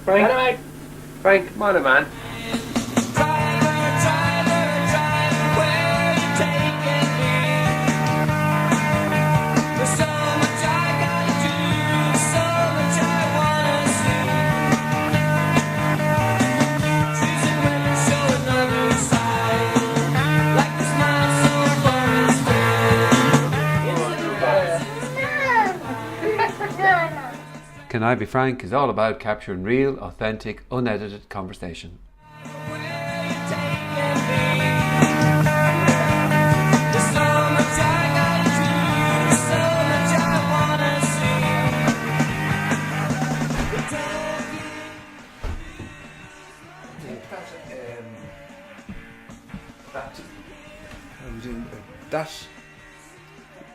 Frank, Dynamite. Frank, come on, man. Can I Be Frank is all about capturing real, authentic, unedited conversation.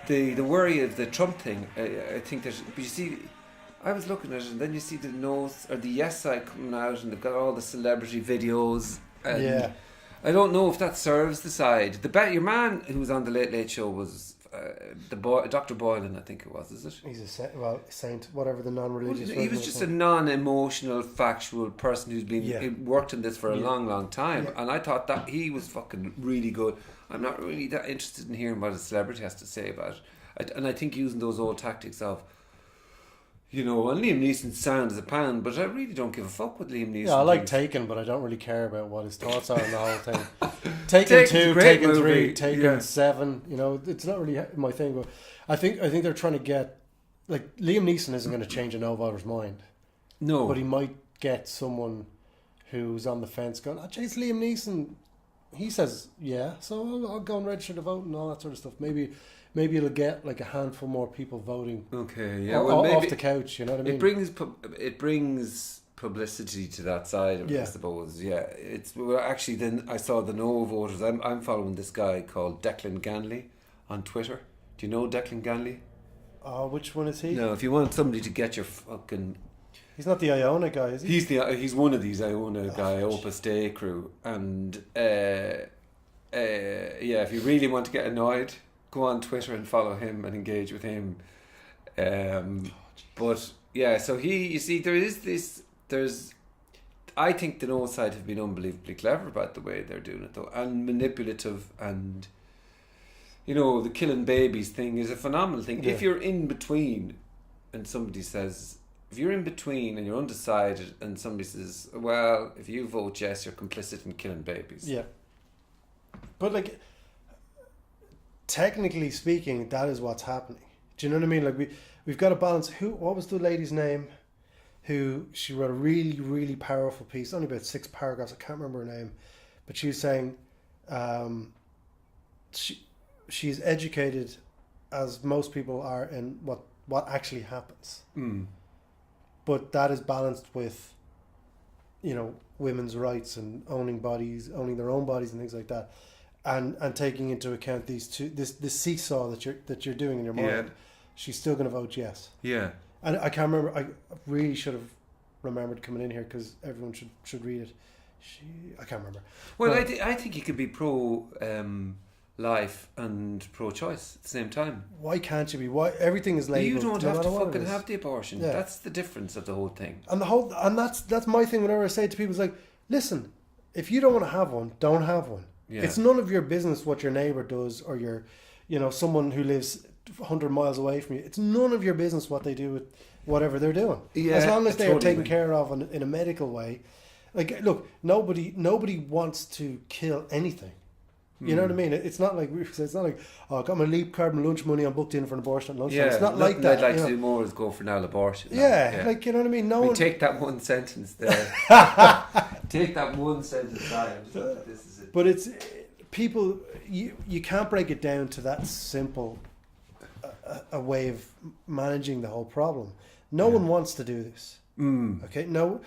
The worry of the Trump thing, I think there's, but you see, I was looking at it, and then you see the no's or the yes side coming out, and they've got all the celebrity videos. And Yeah. I don't know if that serves the side. Your man who was on the Late Late Show was Dr. Boylan, I think it was. Is it? He's a saint, whatever the non-religious. He was just a non-emotional, factual person who's been worked in this for a long, long time, and I thought that he was fucking really good. I'm not really that interested in hearing what a celebrity has to say about it, and I think using those old tactics of, and Liam Neeson's sound is a pound, but I really don't give a fuck what Liam Neeson. Yeah, I like thinks. Taken, but I don't really care about what his thoughts are on the whole thing. Taken Taken's 2, a great Taken movie. 3, Taken 7. It's not really my thing. But I think they're trying to get, like, Liam Neeson isn't going to change a no voter's mind. No, But he might get someone who's on the fence going, it's Liam Neeson. He says, yeah, so I'll go and register to vote and all that sort of stuff. Maybe it'll get like a handful more people voting. Okay, yeah. Off the couch, you know what I mean? It brings publicity to that side of it, I suppose. Yeah, actually. Then I saw the no voters. I'm following this guy called Declan Ganley on Twitter. Do you know Declan Ganley? Which one is he? No, if you want somebody to get your fucking... He's not the Iona guy, is he? He's one of these Iona guy, Opus Dei crew. And if you really want to get annoyed, go on Twitter and follow him and engage with him. But yeah, so I think the no side have been unbelievably clever about the way they're doing it though, and manipulative, and the killing babies thing is a phenomenal thing. Yeah. If you're in between and somebody says, if you're in between and you're undecided and somebody says, well, if you vote yes, you're complicit in killing babies. Yeah. But like, technically speaking, that is what's happening. Do you know what I mean? Like we've got to balance. What was the lady's name? She wrote a really, really powerful piece, only about 6 paragraphs. I can't remember her name, but she was saying, she's educated as most people are in what actually happens. Mm. But that is balanced with, women's rights and owning their own bodies and things like that, and taking into account these two, this seesaw that you're doing in your mind. Yeah. She's still going to vote yes. Yeah. And I can't remember. I really should have remembered coming in here because everyone should read it. I can't remember. Well, but I think you could be pro life and pro choice at the same time. why can't you be? Why everything is labelled? You don't no have to matter what it fucking is. have the abortion. Yeah. That's the difference of the whole thing. And that's my thing. Whenever I say it to people, it's like, listen, if you don't want to have one, don't have one. Yeah. It's none of your business what your neighbour does or your, someone who lives 100 miles away from you. It's none of your business what they do with whatever they're doing. Yeah, as long as they are totally taken care of in a medical way. Like, look, nobody wants to kill anything. You know what I mean? It's not like I got my leap card, my lunch money, I'm booked in for an abortion at lunchtime. Yeah, it's not like that. I'd like to do more is go for an abortion. Yeah, like, you know what I mean? Take that one sentence there. Take that one sentence out. This is it. But it's people. You can't break it down to that simple a way of managing the whole problem. No one wants to do this. Mm. Okay, no,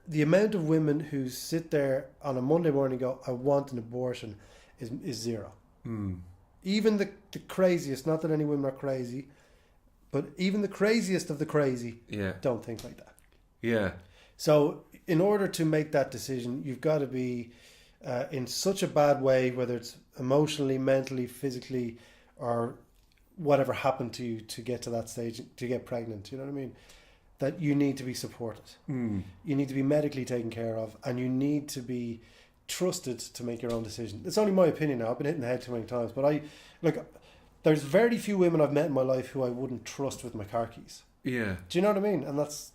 the amount of women who sit there on a Monday morning and go, I want an abortion, is zero. Mm. Even the craziest, not that any women are crazy, but even the craziest of the crazy don't think like that. Yeah. So in order to make that decision, you've got to be in such a bad way, whether it's emotionally, mentally, physically, or whatever happened to you to get to that stage, to get pregnant. You know what I mean? that you need to be supported. You need to be medically taken care of, and you need to be trusted to make your own decision. It's only my opinion now. I've been hitting the head too many times, but there's very few women I've met in my life who I wouldn't trust with my car keys. Yeah. Do you know what I mean? And it's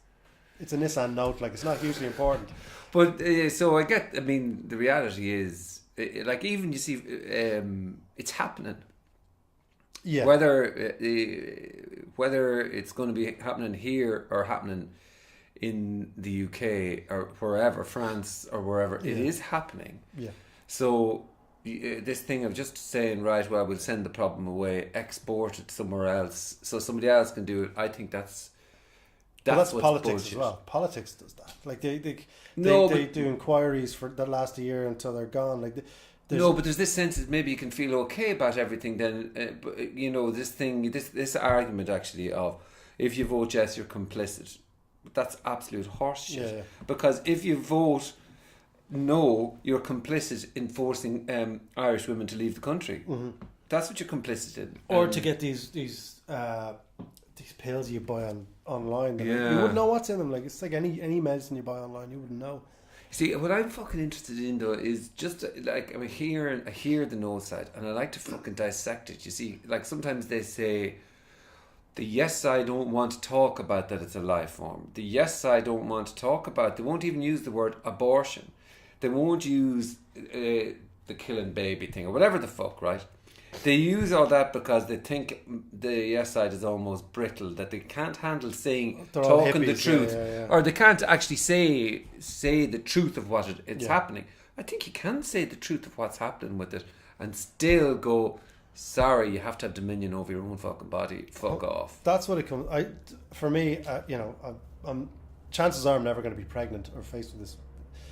a Nissan Note, like it's not hugely important. But so I mean, the reality is, like, even you see, it's happening. Yeah. Whether it's going to be happening here or happening in the UK or wherever, France or wherever, it is happening. Yeah. So this thing of just saying, right, well, we'll send the problem away, export it somewhere else so somebody else can do it, I think that's politics bullshit. as well. Politics does that. Like they do inquiries for that last a year until they're gone. Like but there's this sense that maybe you can feel okay about everything. Then this argument actually of if you vote yes, you're complicit. That's absolute horseshit. Yeah. Because if you vote no, you're complicit in forcing Irish women to leave the country. Mm-hmm. That's what you're complicit in. Or to get these pills you buy online. You wouldn't know what's in them. Like it's like any medicine you buy online, you wouldn't know. See, what I'm fucking interested in though is just like I hear the no side, and I like to fucking dissect it. You see, like sometimes they say the yes side don't want to talk about that it's a life form. The yes side don't want to talk about. They won't even use the word abortion. They won't use the killing baby thing or whatever the fuck, right? They use all that because they think the yes side is almost brittle, that they can't handle talking the truth, or they can't actually say the truth of what it's happening. I think you can say the truth of what's happening with it and still go, sorry, you have to have dominion over your own fucking body. Fuck off. That's what it comes. For me, I'm chances are I'm never going to be pregnant or faced with this.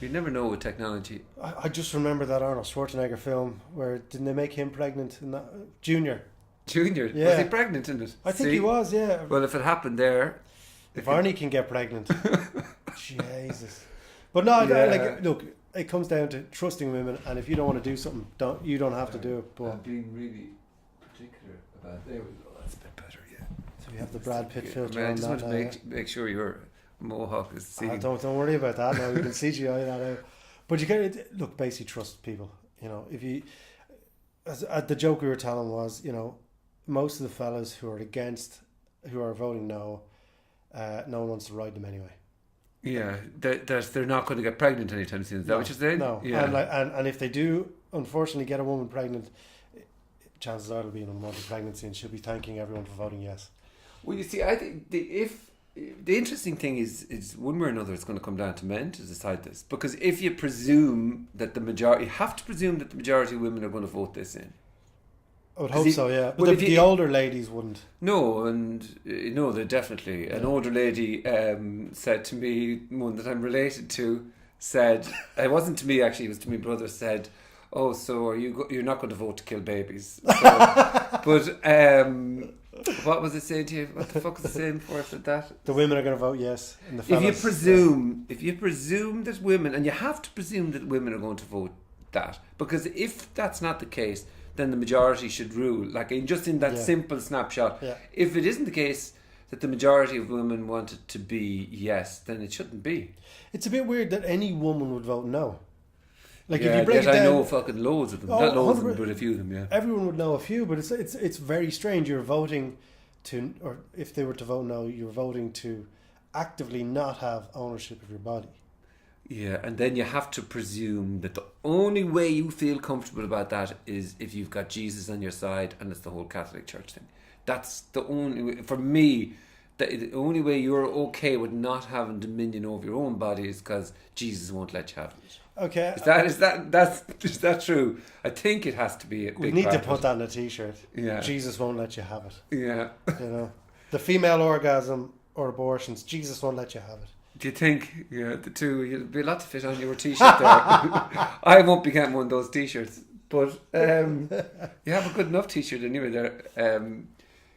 You never know with technology. I just remember that Arnold Schwarzenegger film where didn't they make him pregnant in that Junior? Yeah. Was he pregnant in it? I think he was, yeah. Well, if it happened there, if Arnie can get pregnant, Jesus. But no, look, it comes down to trusting women, and if you don't want to do something, you don't have to do it. But being really particular about there we go. That's a bit better, yeah. So we have the Brad Pitt filter. I just want to make sure your mohawk is seen. Don't worry about that. No, you can CGI that out. But you can look, basically trust people. If you, the joke we were telling was, most of the fellas who are voting no, no one wants to ride them anyway. Yeah, they're not going to get pregnant anytime soon. Is that what you're saying? No. Yeah. And if they do, unfortunately, get a woman pregnant, chances are it'll be an unwanted pregnancy, and she'll be thanking everyone for voting yes. Well, you see, I think the interesting thing is one way or another it's going to come down to men to decide this, because if you presume that you have to presume that the majority of women are going to vote this in. I would hope so, yeah. But the older ladies wouldn't. No, they definitely. An older lady said to me, one that I'm related to, said, it wasn't to me actually, it was to my brother, said, oh, so you're not going to vote to kill babies. So, what was it saying to you? What the fuck was it saying for us at that? The women are going to vote yes. And the fellas, if you presume that women, and you have to presume that women are going to vote that, because if that's not the case, then the majority should rule. Like in that simple snapshot. Yeah. If it isn't the case that the majority of women want it to be yes, then it shouldn't be. It's a bit weird that any woman would vote no. Like if you break it down, I know fucking loads of them. Not loads of them, but a few of them. Yeah. Everyone would know a few, but it's very strange. You're voting to, or if they were to vote no, you're voting to actively not have ownership of your body. Yeah, and then you have to presume that the only way you feel comfortable about that is if you've got Jesus on your side, and it's the whole Catholic Church thing. That's the only, for me, the only way you're okay with not having dominion over your own body is because Jesus won't let you have it. Okay. Is that true? I think it has to be a big We need to put that in a t-shirt. Yeah. Jesus won't let you have it. Yeah. The female orgasm or abortions, Jesus won't let you have it. Do you think, the two, you'd be a lot to fit on your t-shirt there. I won't be getting one of those t-shirts. But you have a good enough t-shirt anyway there.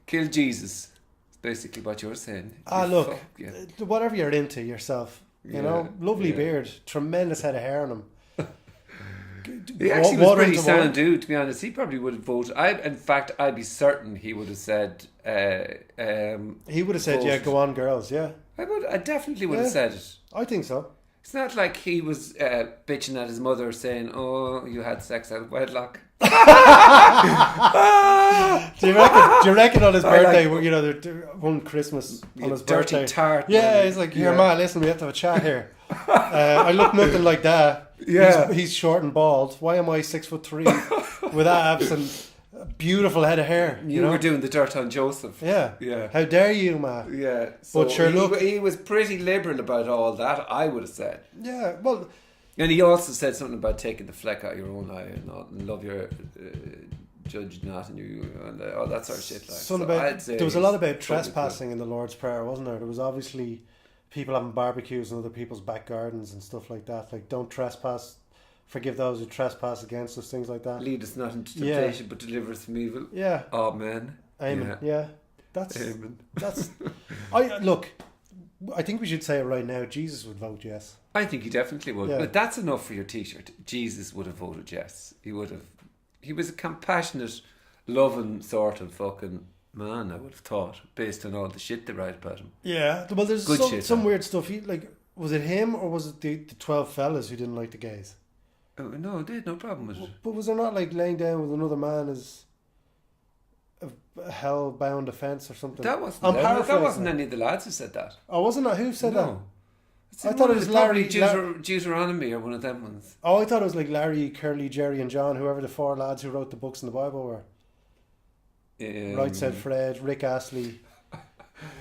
Kill Jesus. It's basically what you're saying. Look, whatever you're into yourself. Lovely beard, tremendous head of hair on him. He actually was pretty sound dude, to be honest. He probably would have voted. I'd be certain he would have said. He would have said, "Yeah, go on, girls." Yeah. I definitely would have said it. I think so. It's not like he was bitching at his mother saying, "Oh, you had sex out of wedlock." Do you reckon on his birthday, one Christmas on his dirty birthday, tart? Yeah, he's like, "Here, ma, listen, we have to have a chat here. I look nothing like that. Yeah, he's short and bald. Why am I 6'3" with abs and a beautiful head of hair? You were doing the dirt on Joseph. Yeah. How dare you, ma? Yeah. So but sure, look, he was pretty liberal about all that, I would have said. Yeah, well. And he also said something about taking the fleck out of your own eye and love your judge not and all that sort of shit. Like. There was a lot about trespassing in the Lord's Prayer, wasn't there? There was obviously people having barbecues in other people's back gardens and stuff like that. Like, don't trespass, forgive those who trespass against us, things like that. Lead us not into temptation, but deliver us from evil. Yeah. Amen. Amen. Yeah. Amen. I think we should say it right now. Jesus would vote yes. I think he definitely would. Yeah. But that's enough for your T-shirt. Jesus would have voted yes. He would have. He was a compassionate, loving sort of fucking man, I would have thought, based on all the shit they write about him. Yeah. Well, there's some weird stuff. Was it him or was it the 12 fellas who didn't like the gays? Oh, no, they had no problem with it. But was there not like laying down with another man as a hell-bound offence or something? That wasn't any of the lads who said that. Oh, wasn't that? Who said that? I thought it was Larry Deuteronomy or one of them ones. Oh, I thought it was like Larry, Curly, Jerry and John, whoever the four lads who wrote the books in the Bible were. Right Said Fred, Rick Astley,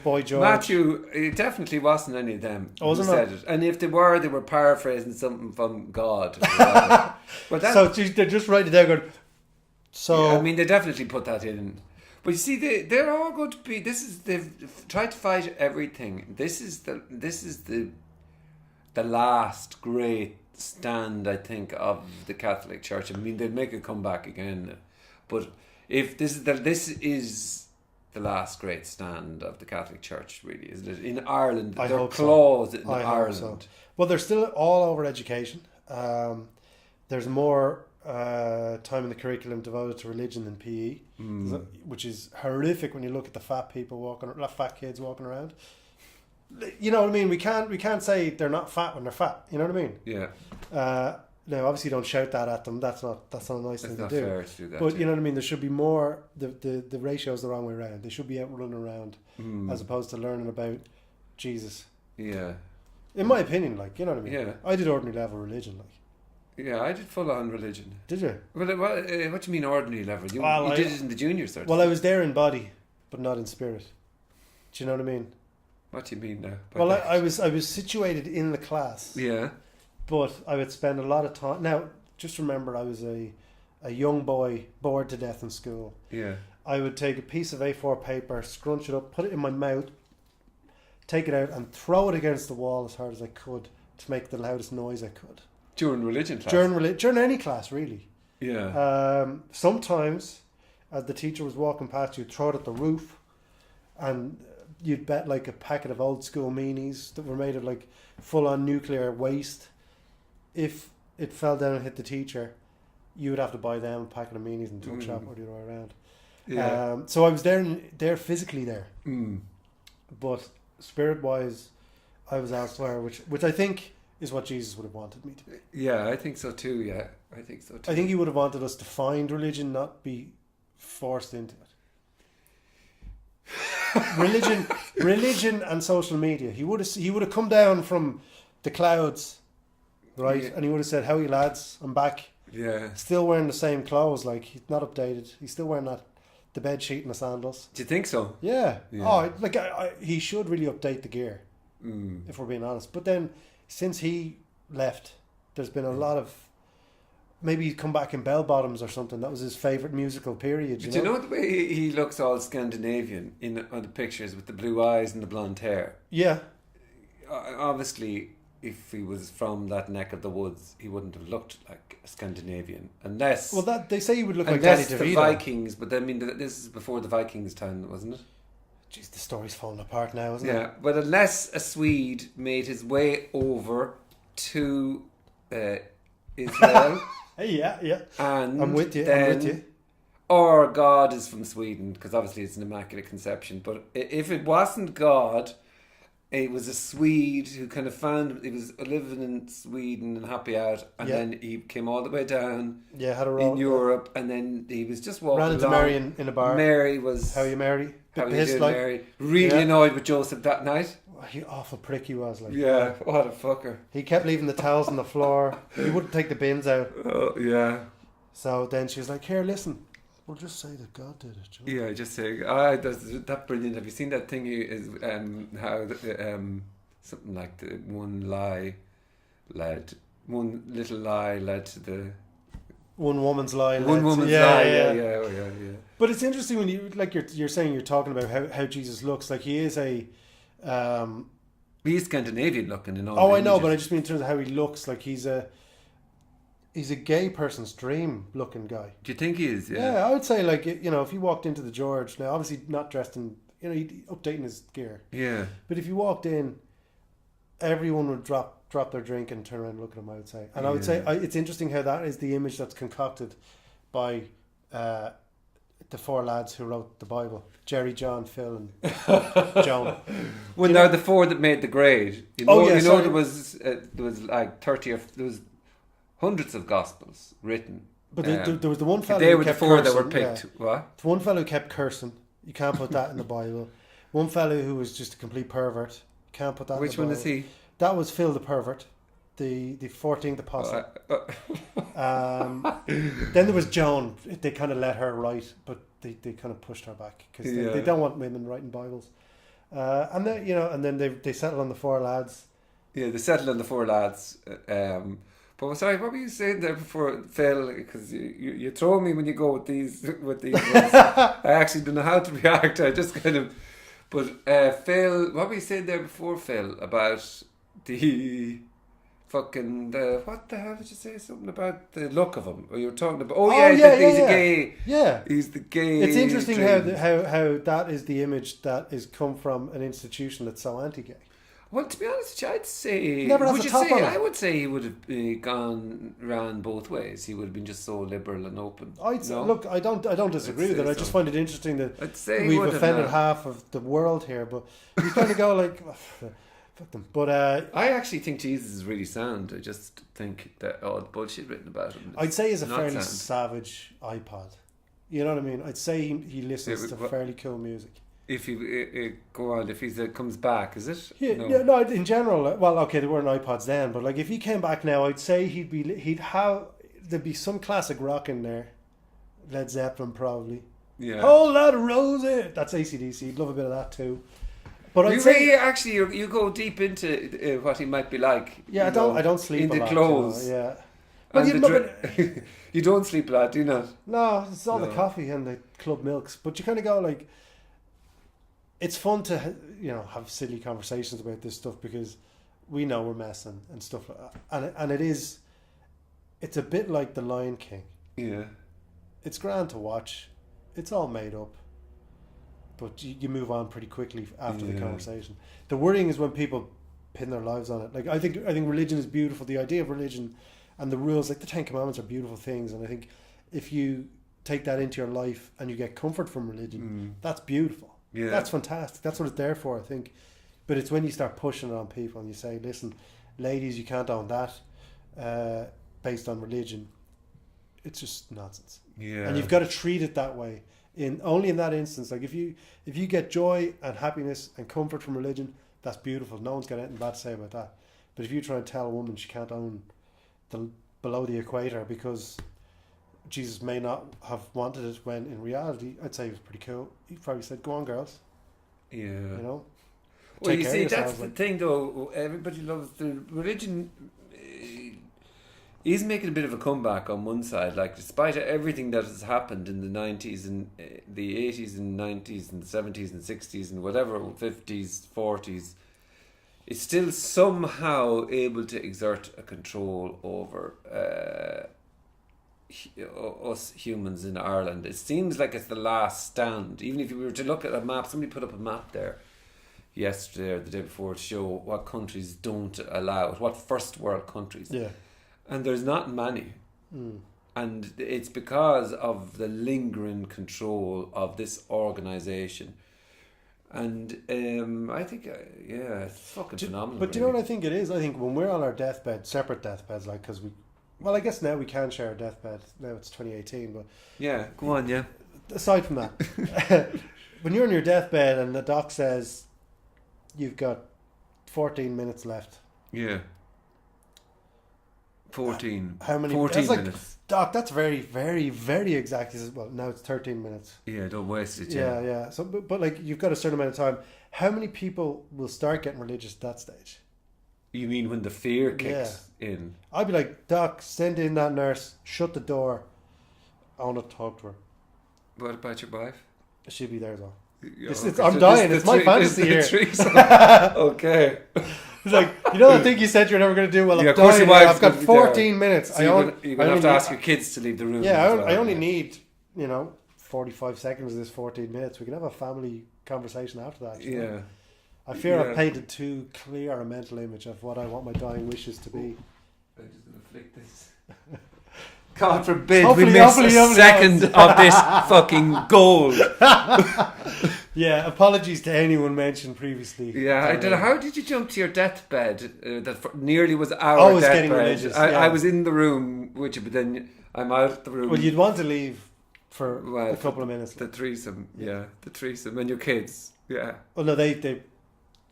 Boy George. Matthew, it definitely wasn't any of them who said it. And if they were paraphrasing something from God. But so they just write it down going, so... Yeah, I mean, they definitely put that in. But you see, they're all going to be... They've tried to fight everything. This is the last great stand, I think, of the Catholic Church. I mean, they'll make a comeback again. But if this is the last great stand of the Catholic Church, really, isn't it? In Ireland, they're claws in Ireland. So. Well, they're still all over education. There's more time in the curriculum devoted to religion than PE, which is horrific when you look at the fat kids walking around. You know what I mean? We can't say they're not fat when they're fat. You know what I mean? Yeah. Now, obviously, don't shout that at them. That's not a nice thing to do. Fair to do that. But you know what I mean? There should be more. The ratio is the wrong way around. They should be out running around as opposed to learning about Jesus. Yeah. In my opinion, like, you know what I mean? Yeah. I did ordinary level religion, like. Yeah, I did full on religion. Did you? Well, what do you mean ordinary level? You did it in the junior cert. Well, I was there in body, but not in spirit. Do you know what I mean? What do you mean now? Well, I was situated in the class. Yeah. But I would spend a lot of time. Now, just remember, I was a young boy bored to death in school. Yeah. I would take a piece of A4 paper, scrunch it up, put it in my mouth, take it out, and throw it against the wall as hard as I could to make the loudest noise I could. During religion class? During any class, really. Yeah. Sometimes, as the teacher was walking past, you'd throw it at the roof, and you'd bet like a packet of old school meanies that were made of like full-on nuclear waste. If it fell down and hit the teacher, you would have to buy them a packet of meanies and tuck shop or the other way around. Yeah. So I was there physically there. But spirit-wise, I was elsewhere, which I think is what Jesus would have wanted me to be. Yeah, I think so too, yeah. I think so too. I think he would have wanted us to find religion, not be forced into it. Religion and social media. He would have come down from the clouds, right? Yeah. And he would have said, "How are you lads? I'm back." Yeah. Still wearing the same clothes, like he's not updated. He's still wearing the bed sheet and the sandals. Do you think so? Yeah. Oh, like he should really update the gear. If we're being honest. But then since he left, there's been a lot of. Maybe he'd come back in bell bottoms or something. That was his favourite musical period. Do you know the way he looks all Scandinavian on the pictures with the blue eyes and the blonde hair? Yeah. Obviously, if he was from that neck of the woods, he wouldn't have looked like a Scandinavian. Unless... Well, that they say he would look like Danny DeVito. the Vikings, but I mean, this is before the Vikings time, wasn't it? Jeez, the story's falling apart now, isn't it? Yeah, but unless a Swede made his way over to Israel... Yeah. And I'm with you. Or God is from Sweden, because obviously it's an Immaculate Conception. But if it wasn't God, it was a Swede who kind of he was living in Sweden and happy out, and then he came all the way down had a role in Europe, and then he was just walking ran into along. Mary in a bar. Mary was... How are you, Mary? How are you doing, Mary? Really annoyed with Joseph that night. He awful prick he was. Like, yeah, what a fucker. He kept leaving the towels on the floor. He wouldn't take the bins out. Oh, yeah. So then she was like, here, listen, we'll just say that God did it. You know? Yeah, just say, that's brilliant. Have you seen that thing? How something like the one little lie led to the... One woman's lie. One woman's lie, yeah. But it's interesting when you, like you're saying, you're talking about how Jesus looks. Like he is a... he's Scandinavian looking in all I images. know, but I just mean in terms of how he looks. Like he's a gay person's dream looking guy. Do you think he is? Yeah, I would say, like, you know, if you walked into the George, now obviously not dressed in, you know, he'd updating his gear. Yeah. But if you walked in, everyone would drop their drink and turn around and look at him, I would say. And I would say it's interesting how that is the image that's concocted by the four lads who wrote the Bible: Jerry, John, Phil, and Joan. Well, they're the four that made the grade. You know, there was like 30 there was hundreds of gospels written. But there was the one fellow they who were kept the four cursing, that were picked. Yeah. What? The one fellow who kept cursing. You can't put that in the Bible. One fellow who was just a complete pervert. Can't put that Which in the Bible. one is he? That was Phil the pervert, the 14th apostle. Then there was Joan. They kind of let her write, but they kind of pushed her back because they don't want women writing Bibles. And then they settled on the four lads. Yeah, they settled on the four lads. But sorry, what were you saying there before, Phil? Because you throw me when you go with these ones. I actually don't know how to react. I just kind of. But Phil, what were you saying there before, Phil, about the fucking what the hell did you say? Something about the look of him? Or you were talking about? He's a gay. Yeah, he's the gay. It's interesting how that is the image that is come from an institution that's so anti-gay. Well, to be honest with you, I'd say... I would say he would have gone round both ways. He would have been just so liberal and open. Look, I don't disagree with it. I just find it interesting that we've offended half of the world here, but you kind of go like... Fuck them. But I actually think Jesus is really sound. I just think that all the bullshit written about him I'd say he's a fairly savage iPod. You know what I mean? I'd say he listens to fairly cool music. If he comes back, is it? Yeah, no. In general, well, okay, there weren't iPods then, but like if he came back now, I'd say there'd be some classic rock in there, Led Zeppelin probably. Yeah. Whole lot of roses. That's AC/DC. He'd love a bit of that too. But I'd say actually you go deep into what he might be like. Yeah, I don't sleep in a the lot, clothes. You know, yeah. You don't sleep a lot, do you not? No, it's all the coffee and the club milks. But you kind of go like. It's fun to have silly conversations about this stuff because we know we're messing and stuff like that. And it's a bit like The Lion King. Yeah. It's grand to watch. It's all made up. But you move on pretty quickly after the conversation. The worrying is when people pin their lives on it. Like I think religion is beautiful. The idea of religion and the rules, like the Ten Commandments, are beautiful things. And I think if you take that into your life and you get comfort from religion, that's beautiful. Yeah. That's fantastic. That's what it's there for, I think. But it's when you start pushing it on people and you say, listen, ladies, you can't own that based on religion. It's just nonsense. Yeah. And you've got to treat it that way. Only in that instance. Like if you get joy and happiness and comfort from religion, that's beautiful. No one's got anything bad to say about that. But if you try and tell a woman she can't own below the equator because Jesus may not have wanted it, when in reality I'd say it was pretty cool. He probably said, go on girls. Yeah. You know? Well, you see, that's the thing though. Everybody loves the religion. He's making a bit of a comeback on one side. Like, despite everything that has happened in the 90s and the 80s and 90s and the 70s and 60s and whatever, 50s, 40s, it's still somehow able to exert a control over us humans in Ireland. It seems like it's the last stand. Even if you were to look at a map, somebody put up a map there yesterday or the day before to show what countries don't allow it, what first world countries. Yeah. And there's not many. And it's because of the lingering control of this organisation. And I think, it's fucking phenomenal. But do you know what I think it is? I think when we're on our deathbed, separate deathbeds, like, because I guess now we can share a deathbed. Now it's 2018, but... Yeah, go on, yeah. Aside from that, when you're on your deathbed and the doc says you've got 14 minutes left. Yeah. 14. How many? 14 that's minutes. Doc, that's very, very, very exact. He says, well, now it's 13 minutes. Yeah, don't waste it. Yeah. So, but like, you've got a certain amount of time. How many people will start getting religious at that stage? You mean when the fear kicks in? I'd be like, Doc, send in that nurse, shut the door. I want to talk to her. What about your wife? She'll be there as well. Oh, I'm dying. It's my fantasy here. Okay. It's like, you know that thing you said you're never going to do? Well, I'm dying. I've got 14 minutes. So you're going to have to ask your kids to leave the room. Yeah, I only need, 45 seconds of this 14 minutes. We can have a family conversation after that. Yeah. I fear I've painted too clear a mental image of what I want my dying wishes to be. I'm just going to flick this. God forbid Hopefully, we miss a second of this fucking gold. Yeah, apologies to anyone mentioned previously. Yeah, I don't know. How did you jump to your deathbed? That nearly was our deathbed. I was in the room with you, but then I'm out of the room. Well, you'd want to leave for a couple of minutes. The threesome, the threesome, and your kids, yeah. Well, no, they're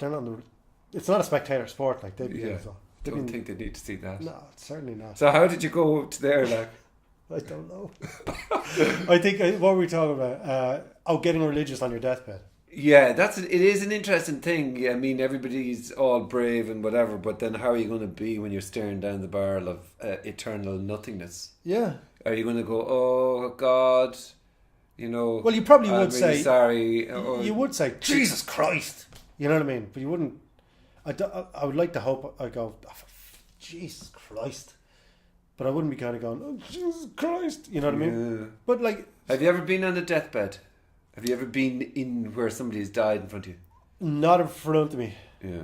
not on the. It's not a spectator sport, like they'd be. Yeah. Don't think they need to see that. No, certainly not. So how did you go to there, like? I don't know. I think, what were we talking about? Getting religious on your deathbed. Yeah, it is an interesting thing. I mean, everybody's all brave and whatever, but then how are you going to be when you're staring down the barrel of eternal nothingness? Yeah. Are you going to go, oh God, Well, you probably would really say, sorry. You would say, Jesus Christ. You know what I mean? But you wouldn't. I would like to hope I go, oh, Jesus Christ. But I wouldn't be kind of going, oh, Jesus Christ. You know what I mean? Yeah. But like... Have you ever been on a deathbed? Have you ever been in where somebody's died in front of you? Not in front of me. Yeah.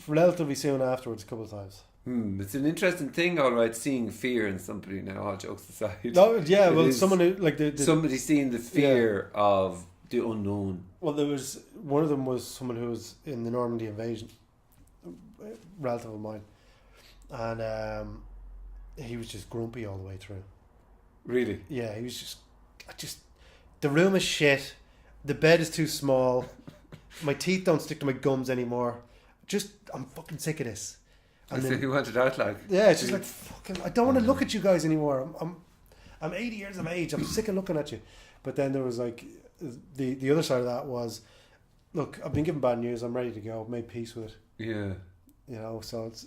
Relatively soon afterwards, a couple of times. It's an interesting thing, all right, seeing fear in somebody now, all jokes aside. No, yeah, well, someone who, like... somebody seeing the fear of the unknown. Well, one of them was someone who was in the Normandy invasion, a relative of mine. And he was just grumpy all the way through. Really? Yeah, he was just... The room is shit. The bed is too small. My teeth don't stick to my gums anymore. I'm fucking sick of this. And then he wanted out like... Yeah, it's just like, fucking... I don't want to look at you guys anymore. I'm 80 years of age. I'm sick of looking at you. But then there was like... The other side of that was... Look, I've been given bad news. I'm ready to go. I've made peace with it. Yeah. So it's...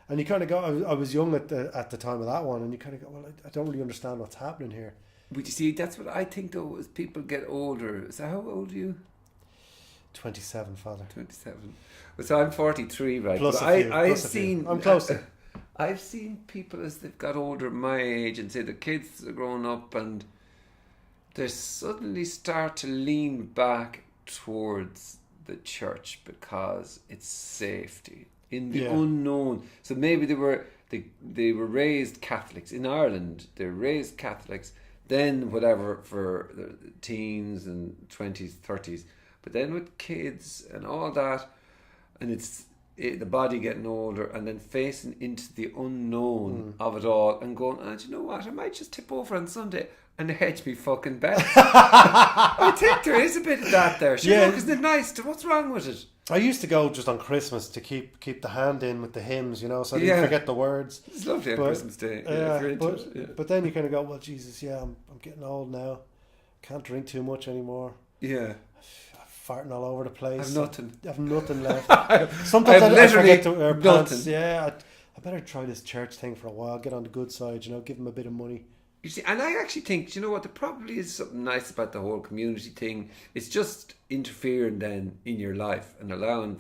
And you kind of go... I was young at the time of that one. And you kind of go, well, I don't really understand what's happening here. But you see, that's what I think though, as people get older. So how old are you? 27, father. 27. Well, so I'm 43, right? Plus but I've seen... I'm closer. I've seen people as they've got older my age and say the kids are growing up and they suddenly start to lean back towards the church because it's safety in the unknown. So maybe they were raised Catholics in Ireland. They were raised Catholics. Then whatever for the teens and 20s, 30s. But then with kids and all that, and it's the body getting older and then facing into the unknown of it all and going, do you know what? I might just tip over on Sunday and hedge me fucking bet. I think there is a bit of that there. Sure, isn't it nice? What's wrong with it? I used to go just on Christmas to keep the hand in with the hymns, so I didn't forget the words. It's lovely on Christmas Day. But then you kind of go, well, Jesus, I'm getting old now. Can't drink too much anymore. Yeah. Farting all over the place. I've nothing left. Sometimes I forget to wear pants. Yeah, I better try this church thing for a while. Get on the good side, give them a bit of money. You see, and I actually think, you know what, there probably is something nice about the whole community thing. It's just interfering then in your life and allowing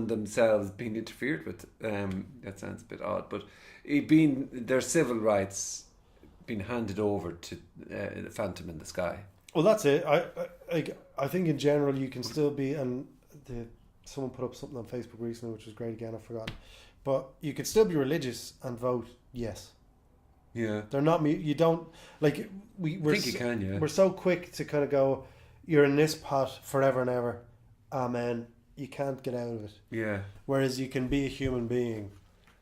themselves being interfered with. That sounds a bit odd, but their civil rights being handed over to the phantom in the sky. Well, that's it. I think in general you can still be, and someone put up something on Facebook recently which was great again, I've forgotten. But you can still be religious and vote yes. Yeah. They're not... You don't... Like, we're I think you can, yeah. We're so quick to kind of go, you're in this pot forever and ever. Amen. You can't get out of it. Yeah. Whereas you can be a human being.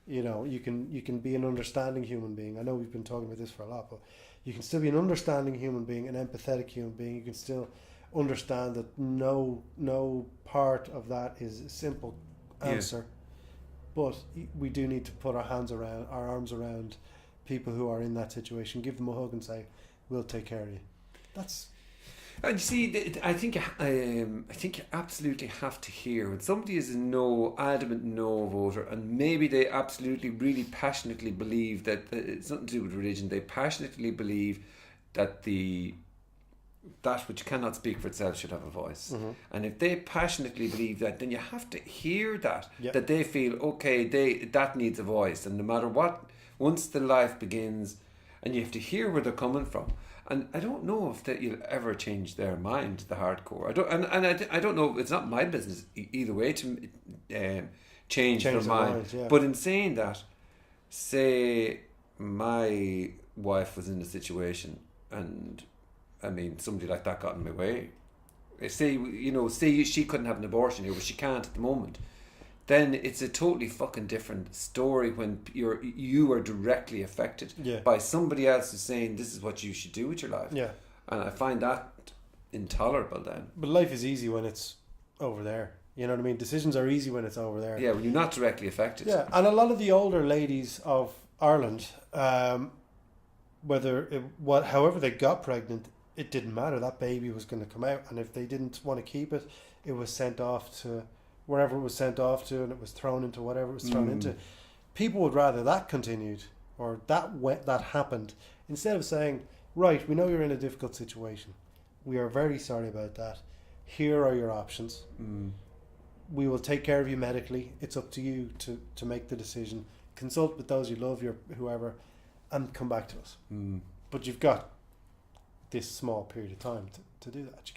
You know, you can be an understanding human being. I know we've been talking about this for a lot, but you can still be an understanding human being, an empathetic human being. You can still understand that no part of that is a simple answer. But we do need to put our arms around people who are in that situation, give them a hug and say, we'll take care of you. That's... And you see, I think you absolutely have to hear when somebody is a adamant no voter, and maybe they absolutely, really passionately believe that it's nothing to do with religion. They passionately believe that that which cannot speak for itself should have a voice. Mm-hmm. And if they passionately believe that, then you have to hear that they feel that needs a voice, and no matter what, once the life begins, and you have to hear where they're coming from. And I don't know if that you'll ever change their mind, the hardcore. I don't know. It's not my business either way to change their mind. But in saying that, say my wife was in a situation, and I mean somebody like that got in my way. Say she couldn't have an abortion here, but she can't at the moment. Then it's a totally fucking different story when you are directly affected by somebody else who's saying this is what you should do with your life. Yeah. And I find that intolerable then. But life is easy when it's over there. You know what I mean? Decisions are easy when it's over there. Yeah, when you're not directly affected. Yeah, and a lot of the older ladies of Ireland, however they got pregnant, it didn't matter. That baby was going to come out, and if they didn't want to keep it, it was sent off to wherever it was sent off to, and it was thrown into whatever it was thrown into. People would rather that continued, or that happened, instead of saying, right, we know you're in a difficult situation. We are very sorry about that. Here are your options. We will take care of you medically. It's up to you to make the decision. Consult with those you love, your whoever, and come back to us. But you've got this small period of time to do that.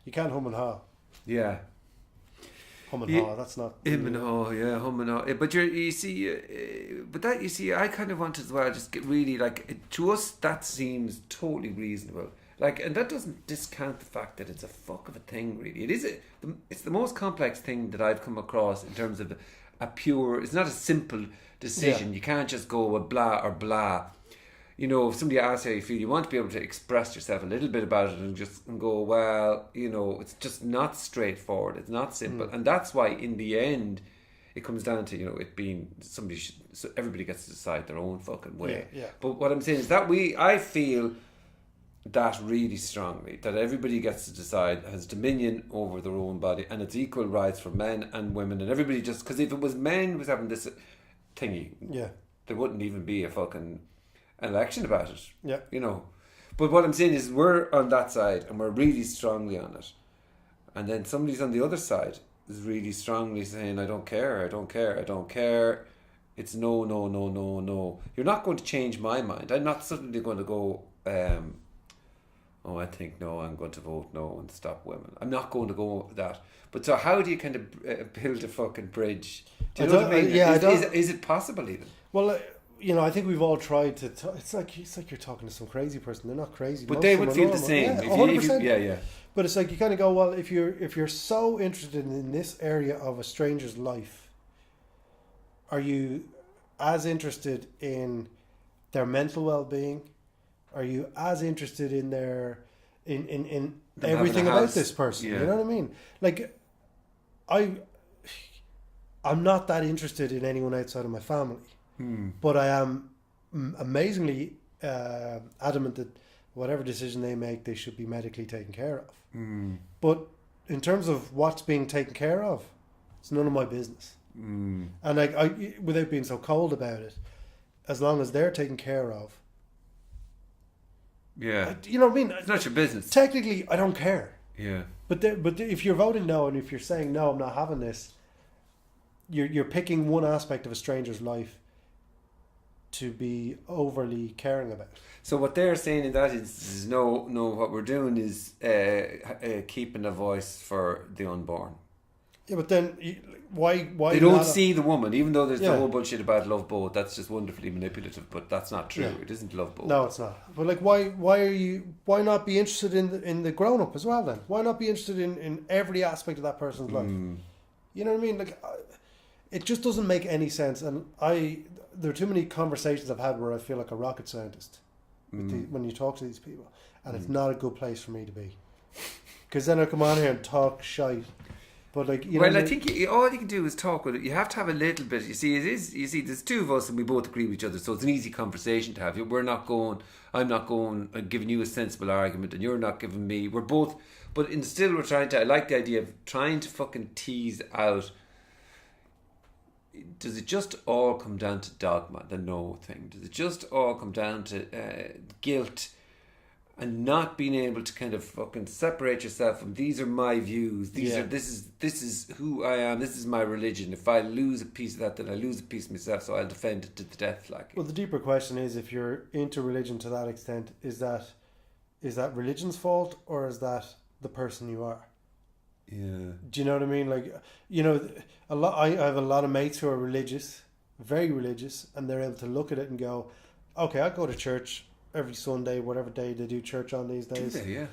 You can't hum and haw. Yeah. Hum and haw, that's not... Hum and haw, yeah, hum and haw. But you see, I kind of want as well, just get really, to us, that seems totally reasonable. And that doesn't discount the fact that it's a fuck of a thing, really. It's the most complex thing that I've come across in terms of it's not a simple decision. Yeah. You can't just go with blah or blah. You know, if somebody asks how you feel, you want to be able to express yourself a little bit about it and go, well, you know, it's just not straightforward. It's not simple. And that's why in the end, it comes down to, you know, it being so everybody gets to decide their own fucking way. Yeah. But what I'm saying is that I feel that really strongly, that everybody gets to decide, has dominion over their own body, and it's equal rights for men and women, and everybody just, because if it was men who was having this thingy, there wouldn't even be a fucking election about it. Yeah. You know. But what I'm saying is we're on that side and we're really strongly on it. And then somebody's on the other side is really strongly saying, I don't care. It's no. You're not going to change my mind. I'm not suddenly going to go, I think no, I'm going to vote no and stop women. I'm not going to go with that. But so how do you kind of build a fucking bridge? Do you know what I mean? Is it possible even? Well, you know, I think we've all tried to. It's like you're talking to some crazy person. They're not crazy, but they would feel the same. Yeah, 100%. But it's like you kind of go, well, if you're so interested in this area of a stranger's life, are you as interested in their mental well-being? Are you as interested in their in everything about this person? Yeah. You know what I mean? Like, I'm not that interested in anyone outside of my family. But I am amazingly adamant that whatever decision they make, they should be medically taken care of. But in terms of what's being taken care of, it's none of my business. And I, without being so cold about it, as long as they're taken care of, you know what I mean? It's not your business. Technically, I don't care. Yeah. But if you're voting no, and if you're saying no, I'm not having this, you're picking one aspect of a stranger's life to be overly caring about. So what they're saying in that is no, what we're doing is keeping a voice for the unborn. Yeah, but then why they don't see the woman, even though there's the whole bullshit about love boat. That's just wonderfully manipulative, but that's not true. It isn't love boat. No, it's not. But like, why not be interested in the grown up as well? Then why not be interested in every aspect of that person's life? You know what I mean? Like, it just doesn't make any sense. And there are too many conversations I've had where I feel like a rocket scientist when you talk to these people, and it's not a good place for me to be. Because then I come on here and talk shite. But like, I think all you can do is talk with it. You have to have a little bit. You see, there's two of us and we both agree with each other, so it's an easy conversation to have. I'm not going and giving you a sensible argument, and you're not giving me. We're both, but still we're trying to. I like the idea of trying to fucking tease out. Does it just all come down to dogma, the no thing? Does it just all come down to guilt? And not being able to kind of fucking separate yourself from these are my views. This is who I am. This is my religion. If I lose a piece of that, then I lose a piece of myself. So I'll defend it to the death. Like. Well, the deeper question is, if you're into religion to that extent, is that religion's fault, or is that the person you are? Yeah. Do you know what I mean? Like, I have a lot of mates who are religious, very religious, and they're able to look at it and go, okay, I go to church every Sunday, whatever day they do church on these days. Do they? Yeah.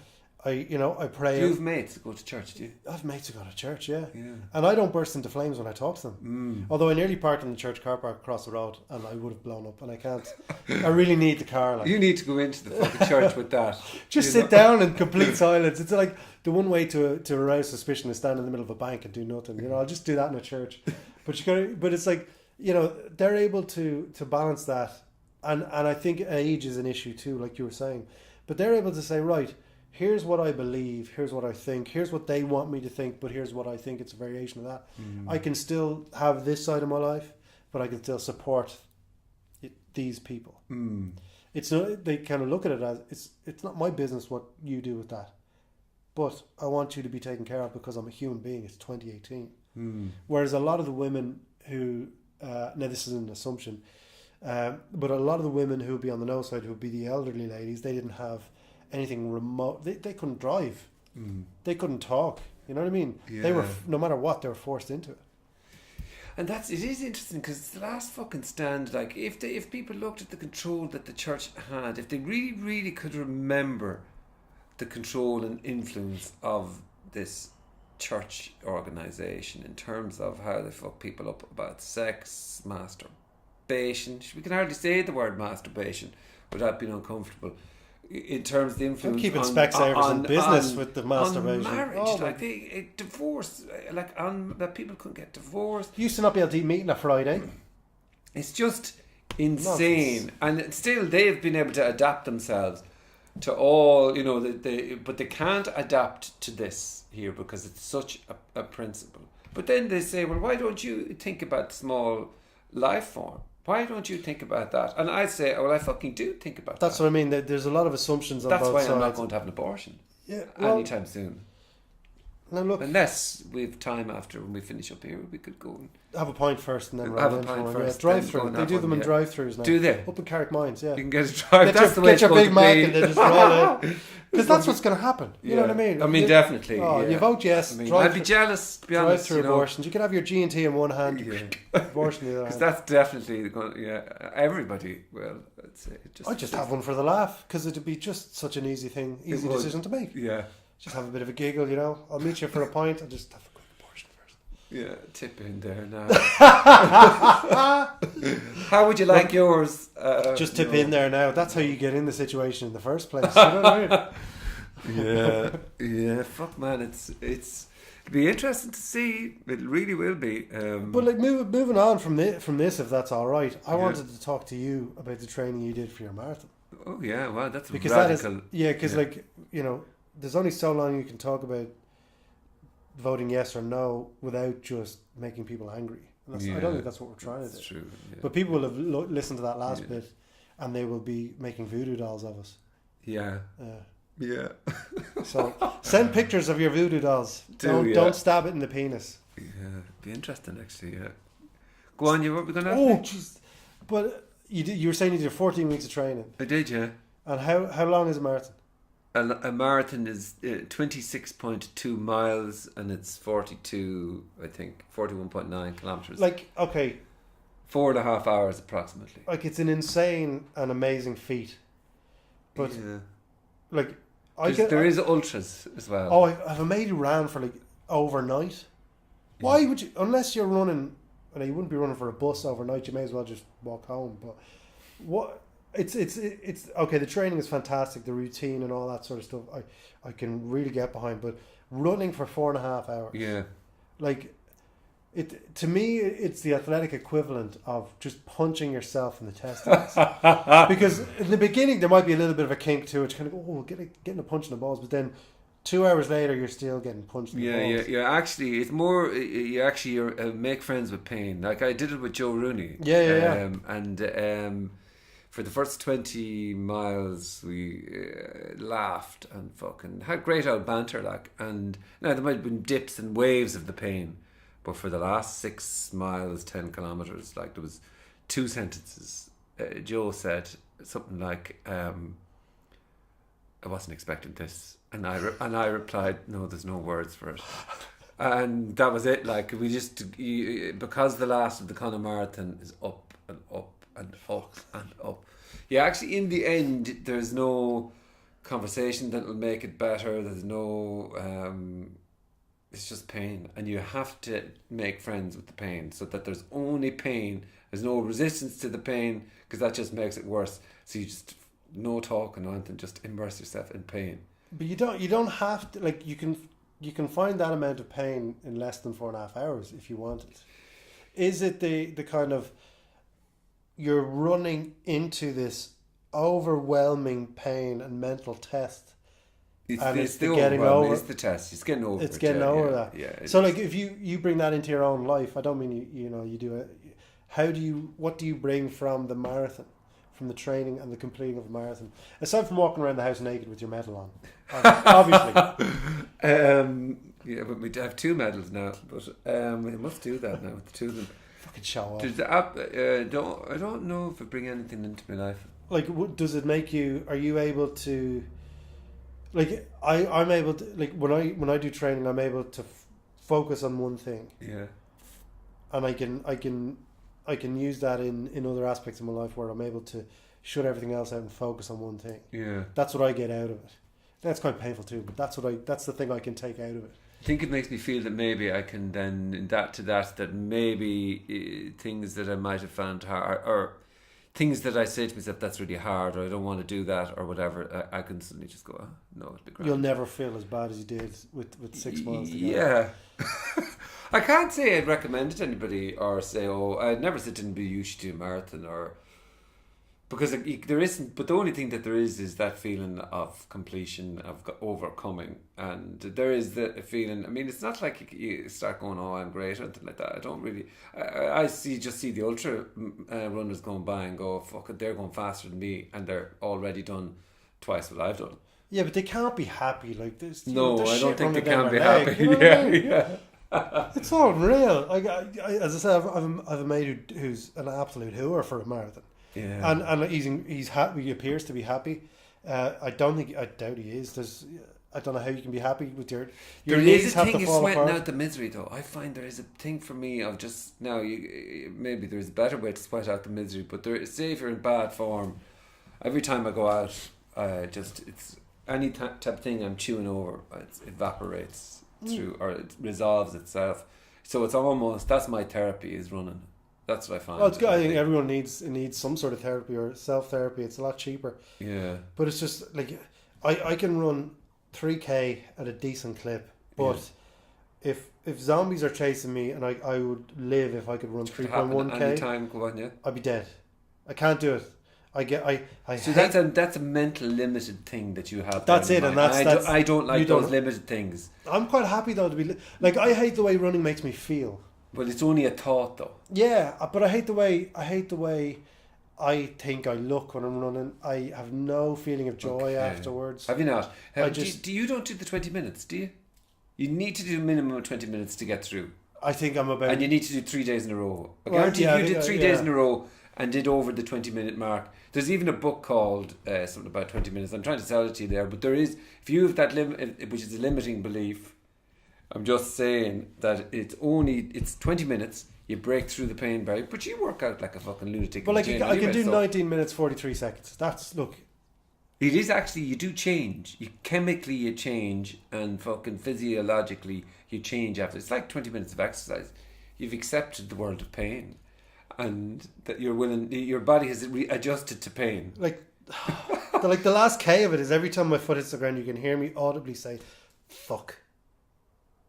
I pray. Do you have mates that go to church, do you? I have mates who go to church, yeah. Yeah. And I don't burst into flames when I talk to them. Although I nearly parked in the church car park across the road and I would have blown up, and I can't. I really need the car. Like. You need to go into the fucking church with that. Just sit down in complete silence. It's like the one way to arouse suspicion is stand in the middle of a bank and do nothing. I'll just do that in a church. But it's like, they're able to balance that. And I think age is an issue too, like you were saying. But they're able to say, right, here's what I believe, here's what I think, here's what they want me to think, but here's what I think, it's a variation of that. I can still have this side of my life, but I can still support these people. It's not, they kind of look at it as, it's not my business what you do with that. But I want you to be taken care of because I'm a human being. It's 2018. Whereas a lot of the women who, now this is an assumption, but a lot of the women who would be on the no side, who would be the elderly ladies, they didn't have anything remote. They couldn't drive. They couldn't talk. You know what I mean? Yeah. They were, no matter what, they were forced into it. And it is interesting because it's the last fucking stand. Like, if people looked at the control that the church had, if they really, really could remember the control and influence of this church organisation in terms of how they fuck people up about sex, masturbation. We can hardly say the word masturbation without being uncomfortable. In terms of the influence, keeping Specsavers in business with the masturbation, on marriage, divorce, that people couldn't get divorced. You used to not be able to eat meat on a Friday. It's just insane, and still they've been able to adapt themselves to all, but they can't adapt to this here because it's such a principle. But then they say, well, why don't you think about small life form? Why don't you think about that? And I say, well, I fucking do think about that. That's what I mean. There's a lot of assumptions on both sides. That's why I'm not going to have an abortion anytime soon. Now look, unless we have time after when we finish up here, we could go and have a pint first and then have a pint first. Drive-through. They do them in drive-throughs now. Do they? Up in Carrickmines, yeah. You can get a drive. Get your Big Mac and then just roll in. Because that's what's going to happen. You know what I mean? I mean, definitely. You vote yes. I'd be jealous, to be honest. Drive-through abortions. You can have your G&T in one hand, abortion in the other hand. Because that's definitely everybody will. I'd just have one for the laugh because it'd be just such an easy decision to make. Yeah. Just have a bit of a giggle, I'll meet you for a pint and just have a quick abortion first. Yeah, tip in there now. How would you like yours? Just tip in there now. That's how you get in the situation in the first place. You know what I mean? Yeah. Fuck, man. It'll be interesting to see. It really will be. But like moving on from this, if that's all right, I wanted to talk to you about the training you did for your marathon. Oh yeah, well that's because radical. There's only so long you can talk about voting yes or no without just making people angry. I don't think that's what we're trying to do. True, yeah. But people will have listened to that last bit and they will be making voodoo dolls of us. Yeah. Yeah. So send pictures of your voodoo dolls. Don't stab it in the penis. Yeah, it'd be interesting actually, yeah. Go on, what we're going to have? Oh, jeez. But you were saying you did 14 weeks of training. I did, yeah. And how long is a marathon? a marathon is 26.2 miles, and it's 41.9 kilometers. Like, okay, 4.5 hours approximately. like it's an insane and amazing feat, but like there is ultras as well. Oh, I've a mate who ran for like overnight. Why would you? Unless you're running, and you wouldn't be running for a bus overnight. You may as well just walk home. But what? It's okay. The training is fantastic. The routine and all that sort of stuff, I can really get behind. But running for 4.5 hours, like it to me, it's the athletic equivalent of just punching yourself in the testicles. Because in the beginning there might be a little bit of a kink to it, kind of getting a punch in the balls, but then 2 hours later you're still getting punched in the balls. Yeah. Actually, it's more you make friends with pain. Like I did it with Joe Rooney. And for the first 20 miles we laughed and fucking had great old banter, like. And now there might have been dips and waves of the pain, but for the last 6 miles, 10 kilometers, like there was 2 sentences. Joe said something like, "I wasn't expecting this," and I replied, "No, there's no words for it." And that was it. Like we just because the last of the Conor marathon is up and up and up and up. Yeah, actually, in the end, there's no conversation that will make it better. There's no. It's just pain, and you have to make friends with the pain, so that there's only pain. There's no resistance to the pain, because that just makes it worse. So you just no talk and anything, just immerse yourself in pain. But you don't have to, like, you can find that amount of pain in less than 4.5 hours if you want it. Is it the kind of you're running into this overwhelming pain and mental test? It's the getting over. It's the test. It's getting over. It's getting over that. Yeah. So, like, if you bring that into your own life, I don't mean you do it. What do you bring from the marathon, from the training and the completing of a marathon, aside from walking around the house naked with your medal on? Obviously. Yeah, but we have 2 medals now. But we must do that now with the 2 of them. Fucking show off. I don't know if it bring anything into my life. Like, does it make you? Are you able to? Like, I'm able to, like, when I do training, I'm able to focus on one thing. Yeah. And I can use that in other aspects of my life where I'm able to shut everything else out and focus on one thing. Yeah. That's what I get out of it. That's quite painful too, but that's the thing I can take out of it. I think it makes me feel that maybe I can then that maybe things that I might have found hard, or things that I say to myself, that's really hard, or I don't want to do that, or whatever, I can suddenly just go, no, it'll be great. You'll never feel as bad as you did with 6 months together. Yeah. I can't say I'd recommend it to anybody, or say, I'd never sit and be, you should do a marathon, or because there isn't, but the only thing that there is that feeling of completion, of overcoming, and there is the feeling. I mean, it's not like you start going, I'm great, or anything like that. I don't really. I see the ultra runners going by and go, fuck it, they're going faster than me, and they're already done twice what I've done. Yeah, but they can't be happy like this. No, I don't think they can be leg, happy. You know what I mean? Yeah. It's all real. I as I said, I've a mate who's an absolute hooer for a marathon. Yeah. And he's happy. He appears to be happy. I doubt he is. I don't know how you can be happy with your there knees is a have thing to of fall sweating apart. out the misery, though. I find there is a thing for me of just now. Maybe there's a better way to sweat out the misery, but say if you're in bad form, every time I go out, it's any type of thing I'm chewing over, it evaporates through, or it resolves itself. So it's almost, that's my therapy, is running. That's what I find. Well, it's good. I think everyone needs some sort of therapy or self-therapy. It's a lot cheaper. Yeah. But it's just like I can run 3K at a decent clip, but if zombies are chasing me, and I would live if I could run 3.1K. Any time, go on, yeah. I'd be dead. I can't do it. So that's a mental limited thing that you have. That's it, and I don't like those limited things. I'm quite happy though to be like, I hate the way running makes me feel. But it's only a thought, though. Yeah, but I hate the way I think I look when I'm running. I have no feeling of joy afterwards. Have you not? You don't do the 20 minutes, do you? You need to do a minimum of 20 minutes to get through. I think I'm about... And you need to do 3 days in a row. I guarantee if you did 3 days in a row and did over the 20-minute mark. There's even a book called something about 20 minutes. I'm trying to sell it to you there, but there is, if you have that limit, which is a limiting belief, I'm just saying that it's 20 minutes. You break through the pain barrier, but you work out like a fucking lunatic. But like I can do 19 minutes 43 seconds. That's look. It is actually, you do change. Chemically you change, and fucking physiologically you change after. It's like 20 minutes of exercise. You've accepted the world of pain, and that you're willing. Your body has adjusted to pain. Like the last K of it is every time my foot hits the ground, you can hear me audibly say, "Fuck."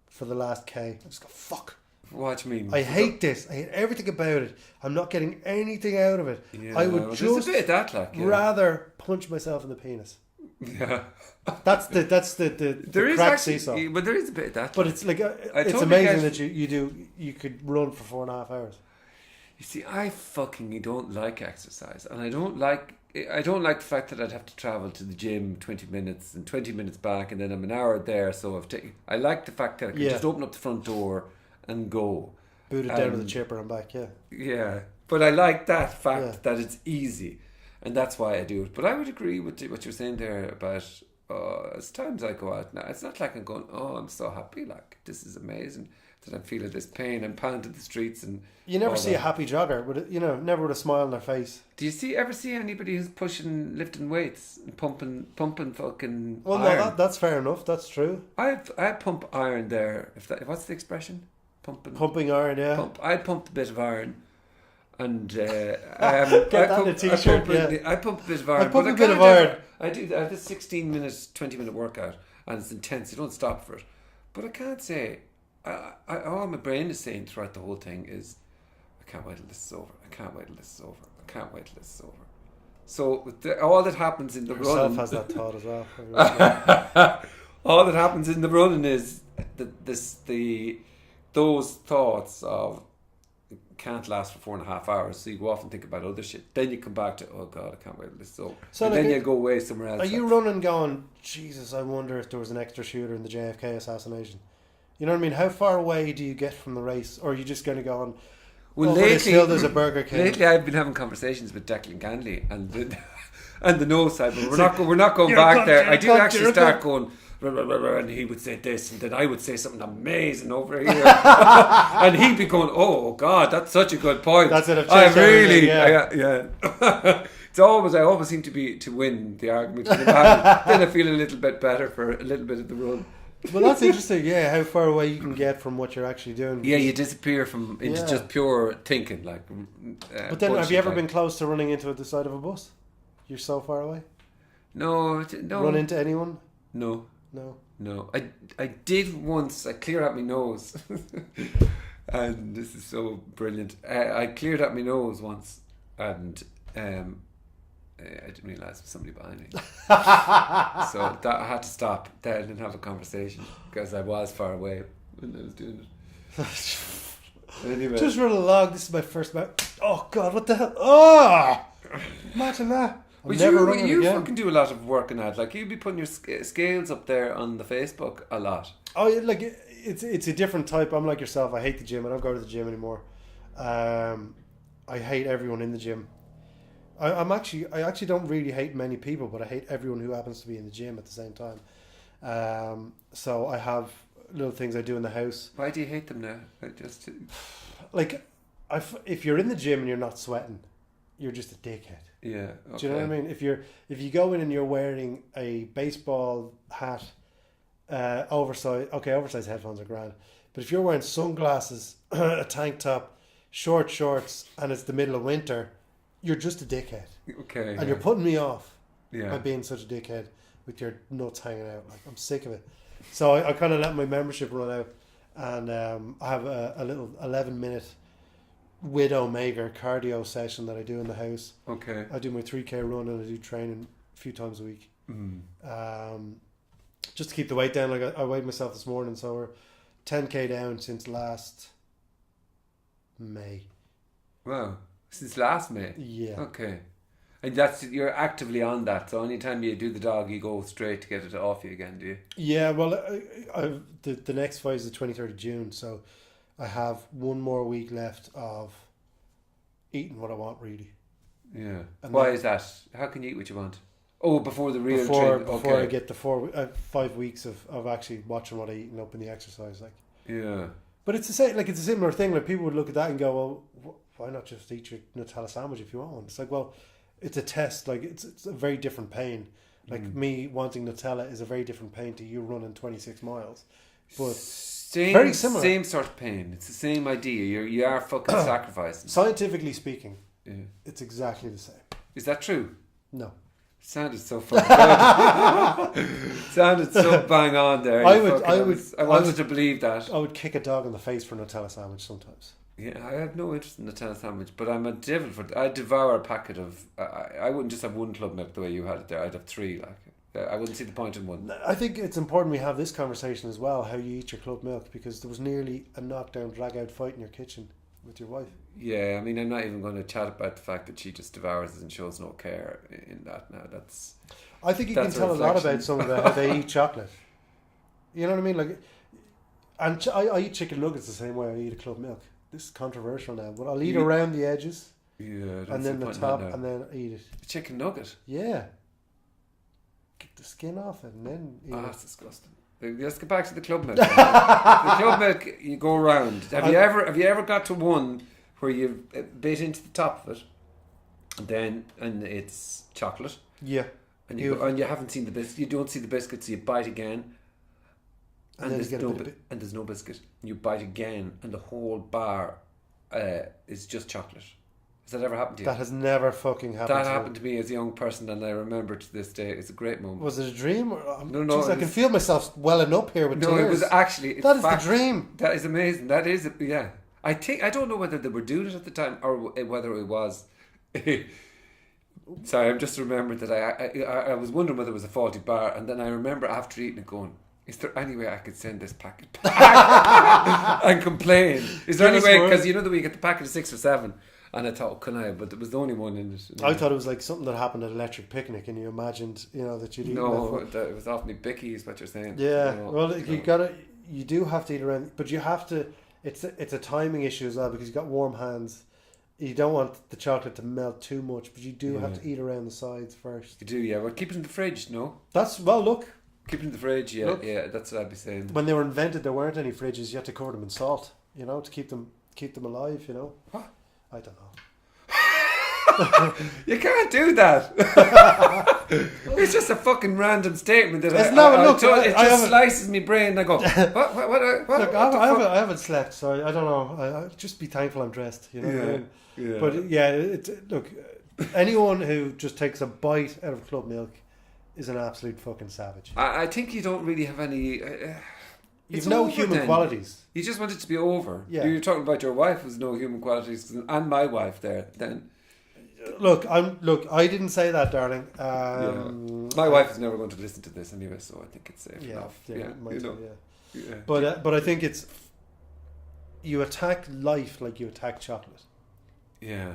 For the last K, I just go, "Fuck." What do you mean? I hate this. I hate everything about it. I'm not getting anything out of it. Yeah, I would just a bit of that, rather punch myself in the penis. Yeah, that's the there is crack actually, seesaw. but there is a bit of that. But it's like it's totally amazing that you could run for 4.5 hours. You see, I fucking don't like exercise, and I don't like the fact that I'd have to travel to the gym 20 minutes and 20 minutes back, and then I'm an hour there. So I like the fact that I can just open up the front door and go. Boot it down to the chipper and back, yeah. Yeah, but I like that fact that it's easy, and that's why I do it. But I would agree with what you're saying there about as times I go out now, it's not like I'm going, oh, I'm so happy, like this is amazing that I'm feeling this pain and pounding the streets. And you never see a happy jogger with never with a smile on their face. Do you ever see anybody who's lifting weights and pumping fucking well iron? No, that's fair enough, that's true. I pump iron there. What's the expression? Pumping iron, yeah. I pumped a bit of iron, and get that in a t-shirt. I pump a bit of iron. I pump a bit of iron. I have this 16-minute, 20-minute workout, and it's intense. You don't stop for it, but I can't say. All my brain is saying throughout the whole thing is, I can't wait till this is over. I can't wait till this is over. I can't wait till this is over. So all that happens in the running has that thought as well. All that happens in the running is those thoughts of can't last for 4.5 hours, so you go off and think about other shit. Then you come back to, oh God, I can't wait till this is over. So and then you go away somewhere else. Are you running going, Jesus, I wonder if there was an extra shooter in the JFK assassination? You know what I mean? How far away do you get from the race? Or are you just going to go on, well, lately, there's a Burger King? Lately I've been having conversations with Declan Ganley and the no side, but we're not going back there. I do actually start going, and he would say this, and then I would say something amazing over here, and he'd be going, "Oh God, that's such a good point." That's it. I really, yeah. I always seem to win the argument. Then I feel a little bit better for a little bit of the run. Well, that's interesting. Yeah, how far away you can get from what you're actually doing. Yeah, you disappear into just pure thinking, like. But then, have you ever been close to running into the side of a bus? You're so far away. No. Run into anyone? No. I did once. I cleared out my nose, and this is so brilliant. I cleared out my nose once, and I didn't realise there was somebody behind me. So I had to stop then and have a conversation because I was far away when I was doing it. Anyway. Just run along. This is my first match. Oh God, what the hell? Oh, imagine that. But you fucking do a lot of working out. Like you'd be putting your scales up there on the Facebook a lot. Oh, like it's a different type. I'm like yourself. I hate the gym. I don't go to the gym anymore. I hate everyone in the gym. I actually don't really hate many people, but I hate everyone who happens to be in the gym at the same time. So I have little things I do in the house. Why do you hate them now? If you're in the gym and you're not sweating, you're just a dickhead. Yeah. Okay. Do you know what I mean? If you go in and you're wearing a baseball hat, oversized headphones are grand. But if you're wearing sunglasses, a tank top, short shorts, and it's the middle of winter, you're just a dickhead. Okay. And you're putting me off by being such a dickhead with your nuts hanging out. Like, I'm sick of it. So I kind of let my membership run out, and I have a little 11-minute Widowmaker cardio session that I do in the house. Okay. I do my 3K run and I do training a few times a week. Just to keep the weight down. Like I weighed myself this morning, so we're 10K down since last May. Wow. Since last May? Yeah. Okay. And you're actively on that, so anytime you do the dog, you go straight to get it off you again, do you? Yeah, well, the next fight is the 23rd of June, so I have one more week left of eating what I want, really. Yeah. And Why is that? How can you eat what you want? Oh, before the real before I get the 5 weeks of actually watching what I eat and up in the exercise, like. Yeah. But it's the same. Like, it's a similar thing. Like, people would look at that and go, "Well, why not just eat your Nutella sandwich if you want one?" It's like, well, it's a test. Like, it's a very different pain. Like, me wanting Nutella is a very different pain to you running 26 miles. But very similar. Same sort of pain. It's the same idea. You are fucking sacrificing. Scientifically speaking, it's exactly the same. Is that true? No. Sounded so fucking good. Sounded so bang on there. I wanted to believe that. I would kick a dog in the face for a Nutella sandwich sometimes. Yeah, I have no interest in the Nutella sandwich, but I'm a devil for it. I devour a packet of. I wouldn't just have one club milk the way you had it there. I'd have 3. Like, I wouldn't see the point in one. I think it's important we have this conversation as well. How you eat your club milk, because there was nearly a knockdown, drag out fight in your kitchen with your wife. Yeah, I mean, I'm not even going to chat about the fact that she just devours it and shows no care in that now. I think you can tell a lot about someone about how they eat chocolate. You know what I mean? Like, and I eat chicken nuggets the same way I eat a club milk. This is controversial now, but I'll eat around the edges. Yeah, and then the top, and then eat it. A chicken nugget? Yeah. Get the skin off it and then eat it. That's disgusting. Let's get back to the club milk. The club milk, you go around. Have you ever got to one where you bit into the top of it, and it's chocolate? Yeah. And you haven't seen the biscuit. You don't see the biscuit, so you bite again, and there's no biscuit. You bite again, and the whole bar is just chocolate. Has that ever happened to you? That has never fucking happened. That happened to me as a young person, and I remember to this day. It's a great moment. Was it a dream? No. I can feel myself welling up here with tears. No, it was actually. That is the dream. That is amazing. That is, yeah. I don't know whether they were doing it at the time or whether it was. Sorry, I'm just remembering that I was wondering whether it was a faulty bar, and then I remember after eating it going, is there any way I could send this packet back and complain? Is there any way? Because you know that we get the packet of 6 or 7, and I thought, can I? But there was the only one in it. I thought it was like something that happened at Electric Picnic, and you imagined, that you'd eat. No, it was off me bicky, is what you're saying. Yeah, you do have to eat around, but you have to. It's a timing issue as well, because you've got warm hands. You don't want the chocolate to melt too much, but you do have to eat around the sides first. You do, yeah. Well, keep it in the fridge, no? Look. Keep it in the fridge, yeah. Look, yeah, that's what I'd be saying. When they were invented, there weren't any fridges. You had to cover them in salt, to keep them alive, What? I don't know. You can't do that. It's just a fucking random statement that it just slices me brain and I go, what? Look, I haven't slept, so I don't know. I just be thankful I'm dressed, Yeah. But yeah, look, anyone who just takes a bite out of club milk is an absolute fucking savage. I think you don't really have any. You've no human qualities. You just want it to be over. Yeah. You're talking about your wife with no human qualities, and my wife there. Then look, I didn't say that, darling. My wife is never going to listen to this anyway, so I think it's safe enough. Yeah. But I think it's you attack life like you attack chocolate. Yeah.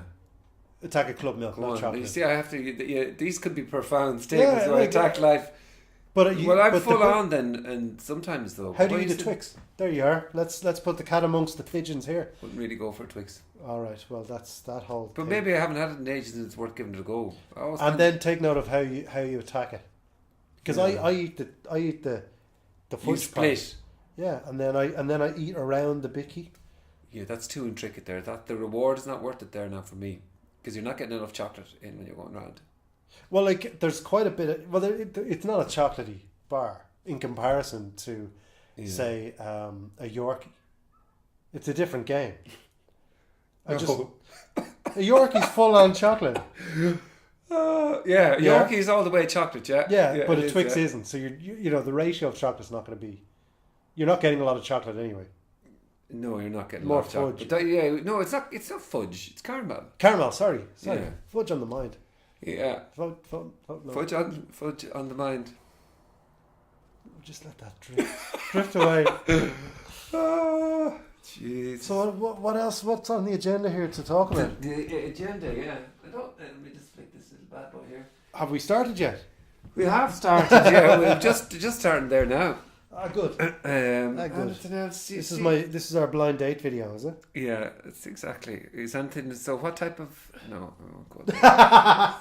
Attack a club milk, not chocolate. You see, I have to. These could be profound statements. I attack life. But I'm full on then, and sometimes though. How do you eat a Twix? There you are. Let's put the cat amongst the pigeons here. Wouldn't really go for a Twix. All right. Well, that's that whole. But maybe I haven't had it in ages, and it's worth giving it a go. Then take note of how you attack it, because I eat the fudge split. Yeah, and then I eat around the bicky. Yeah, that's too intricate there. That the reward is not worth it there now for me, because you're not getting enough chocolate in when you're going round. Well, like there's quite a bit of it's not a chocolatey bar in comparison to say a Yorkie. It's a different game. A Yorkie's full on chocolate. Yorkie's all the way chocolate, yeah, but a Twix isn't. So you're the ratio of chocolate's not going to be. You're not getting a lot of chocolate anyway. No, you're not getting more a lot of chocolate. Fudge. No, it's not. It's not fudge. It's caramel. Caramel. Sorry. Yeah. Fudge on the mind. Yeah. Vote no. Fudge on the mind. Just let that drift away. Jeez. So what else? What's on the agenda here to talk about? The agenda, yeah. Let me just flick this little bad boy here. Have we started yet? We have started. Yeah, we're just starting there now. Good. Good. Anything else? This is our blind date video, is it? Yeah, it's exactly. Is anything? So, what type of? No. Oh, God.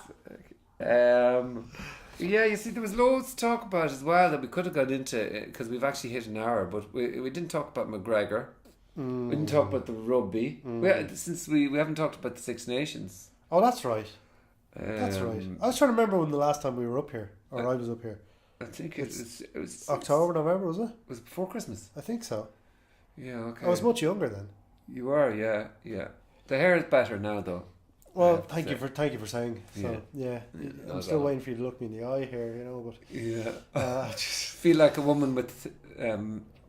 Yeah, you see, there was loads to talk about as well that we could have got into because we've actually hit an hour, but we didn't talk about McGregor. We didn't talk about the rugby. Since we haven't talked about the Six Nations. Oh, that's right. That's right. I was trying to remember when the last time we were up here, or I was up here. I think it was October, November, was it? Was it before Christmas? I think so. Yeah, okay. I was much younger then. You were, yeah. The hair is better now, though. Well, thank you for saying. So yeah, I'm still waiting for you to look me in the eye here, But I just feel like a woman with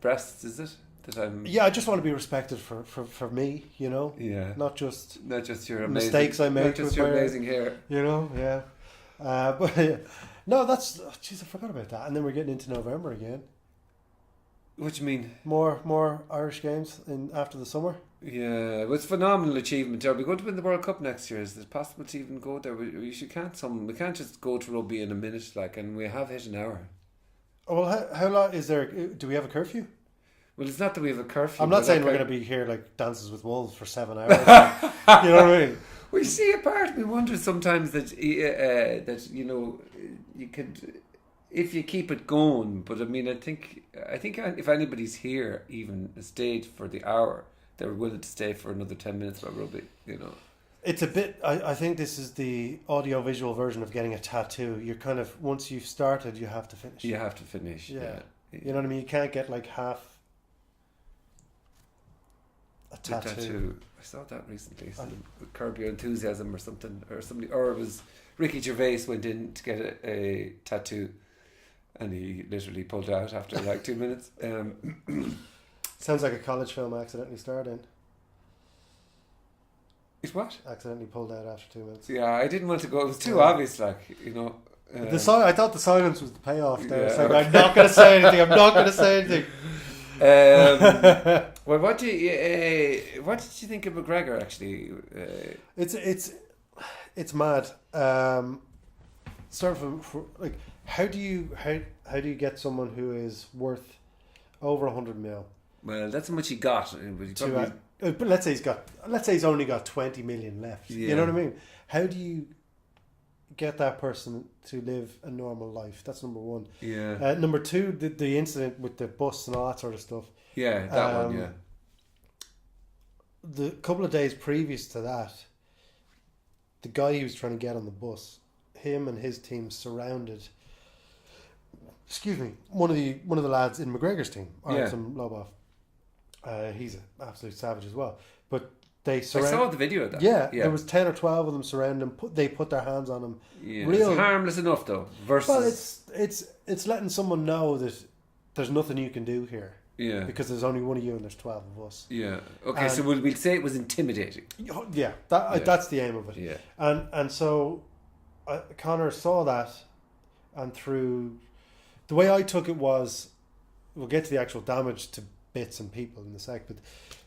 breasts. Is it that I'm? Yeah, I just want to be respected for me, Yeah. Not just your amazing, mistakes I make. Not just your amazing hair. Yeah. But no, that's. Jeez, I forgot about that. And then we're getting into November again. What do you mean? More Irish games after the summer. Yeah, well, it's a phenomenal achievement. Are we going to win the World Cup next year? Is it possible to even go there? We can't just go to rugby in a minute, and we have hit an hour. Oh, well, how long is there? Do we have a curfew? Well, it's not that we have a curfew. I'm not saying we're going to be here like Dances with Wolves for 7 hours. You know what I mean? We see a part of me wonder sometimes that you could, if you keep it going. But I mean, I think if anybody's here, even stayed for the hour, they were willing to stay for another 10 minutes about rugby. It's a bit. I think this is the audio-visual version of getting a tattoo. You're kind of, once you've started, you have to finish. You have to finish. Yeah. You know what I mean? You can't get like half a tattoo. I saw that recently. Curb Your Enthusiasm or something, or it was Ricky Gervais went in to get a tattoo, and he literally pulled out after like 2 minutes. Sounds like a college film I accidentally starred in. It's what? Accidentally pulled out after 2 minutes. Yeah, I didn't want to go. It was too obvious, I thought the silence was the payoff there. It's like, I'm not going to say anything. Well, what did you think of McGregor? Actually, it's mad. Sort of like, how do you get someone who is worth over 100 mil? Well, that's how much he got. But let's say he's only got 20 million left. Yeah. You know what I mean? How do you get that person to live a normal life? That's number one. Yeah. Number two, the incident with the bus and all that sort of stuff. Yeah, that one. Yeah. The couple of days previous to that, the guy he was trying to get on the bus, him and his team surrounded. Excuse me, one of the lads in McGregor's team, Artem Lobov. He's an absolute savage as well. But I saw the video of that. Yeah, there was 10 or 12 of them surrounding him. They put their hands on him. Yeah, it's harmless enough though. Versus, well, it's letting someone know that there's nothing you can do here. Yeah, because there's only one of you and there's 12 of us. Yeah. Okay, so we'll say it was intimidating. Yeah, that's the aim of it. Yeah. And so Conor saw that, and through the way I took it was, we'll get to the actual damage to bits and people in a sec, but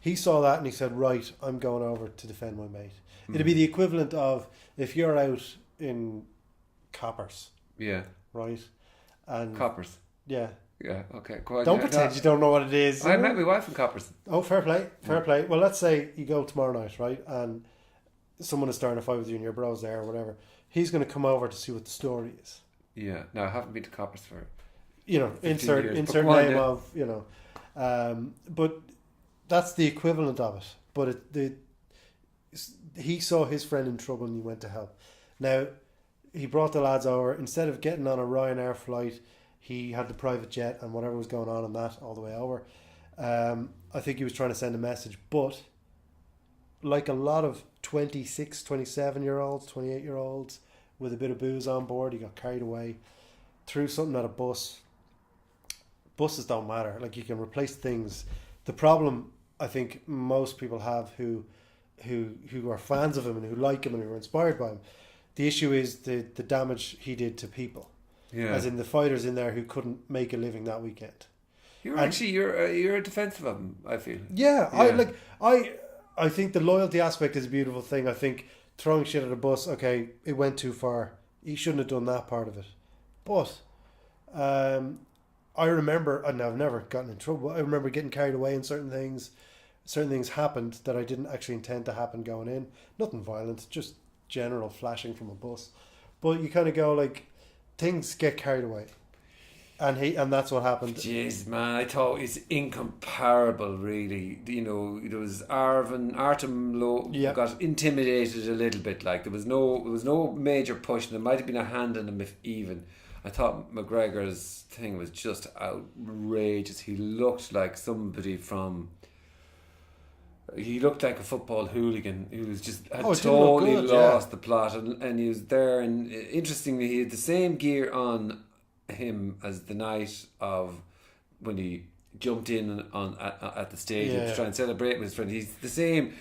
he saw that and he said, right, I'm going over to defend my mate. It'd be the equivalent of if you're out in Coppers. Yeah. Right? And Coppers. Yeah. Yeah, okay. Go on, don't pretend you don't know what it is. I met my wife in Coppers. Oh, fair play. Well, let's say you go tomorrow night, right? And someone is starting a fight with you and your bro's there or whatever. He's going to come over to see what the story is. Yeah. No, I haven't been to Coppers for insert name of, but that's the equivalent of it. But he saw his friend in trouble and he went to help. Now, he brought the lads over. Instead of getting on a Ryanair flight, he had the private jet and whatever was going on that all the way over. I think he was trying to send a message. But like a lot of 26, 27-year-olds, 28-year-olds with a bit of booze on board, he got carried away, threw something at a bus. Buses don't matter. Like, you can replace things. The problem I think most people have who are fans of him and who like him and who are inspired by him, the issue is the damage he did to people. Yeah. As in the fighters in there who couldn't make a living that weekend. You're a defensive of him, I feel. Yeah. I think the loyalty aspect is a beautiful thing. I think throwing shit at a bus, okay, it went too far. He shouldn't have done that part of it. But I remember, and I've never gotten in trouble, I remember getting carried away in certain things. Certain things happened that I didn't actually intend to happen going in. Nothing violent, just general flashing from a bus. But you kind of go like, things get carried away. And that's what happened. Jeez, man, I thought it's incomparable, really. You know, there was Artem got intimidated a little bit. Like there was no major push, and there might have been a hand on him if even. I thought McGregor's thing was just outrageous. He looked like somebody from. He looked like a football hooligan who was just had totally lost the plot, and he was there. And interestingly, he had the same gear on him as the night of when he jumped in at the stadium to try and celebrate with his friend. He's the same.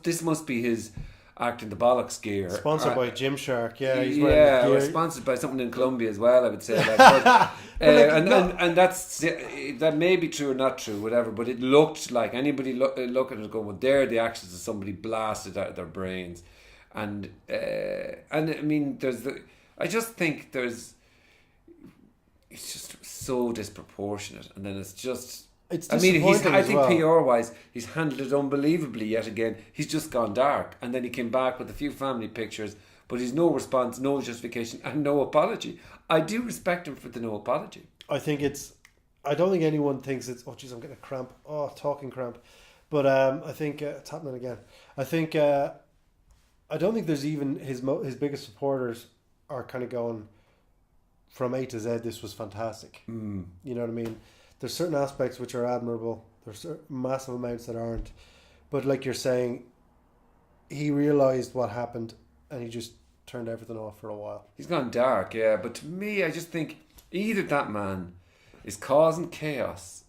This must be his acting the bollocks gear. Sponsored by Gymshark. Or sponsored by something in Colombia as well, I would say. And that may be true or not true, whatever. But it looked like anybody looking at it going, well, they're the actions of somebody blasted out of their brains, and I mean, I just think it's just so disproportionate, and then it's just. I mean, I think PR wise, he's handled it unbelievably yet again. He's just gone dark, and then he came back with a few family pictures, but he's no response, no justification, and no apology. I do respect him for the no apology. I don't think anyone thinks it's. Oh, jeez, I'm getting a cramp. Oh, talking cramp. But I think it's happening again. I think I don't think there's even his biggest supporters are kind of going from A to Z. This was fantastic. You know what I mean? There's certain aspects which are admirable. There's massive amounts that aren't. But like you're saying, he realised what happened and he just turned everything off for a while. He's gone dark, yeah. But to me, I just think either that man is causing chaos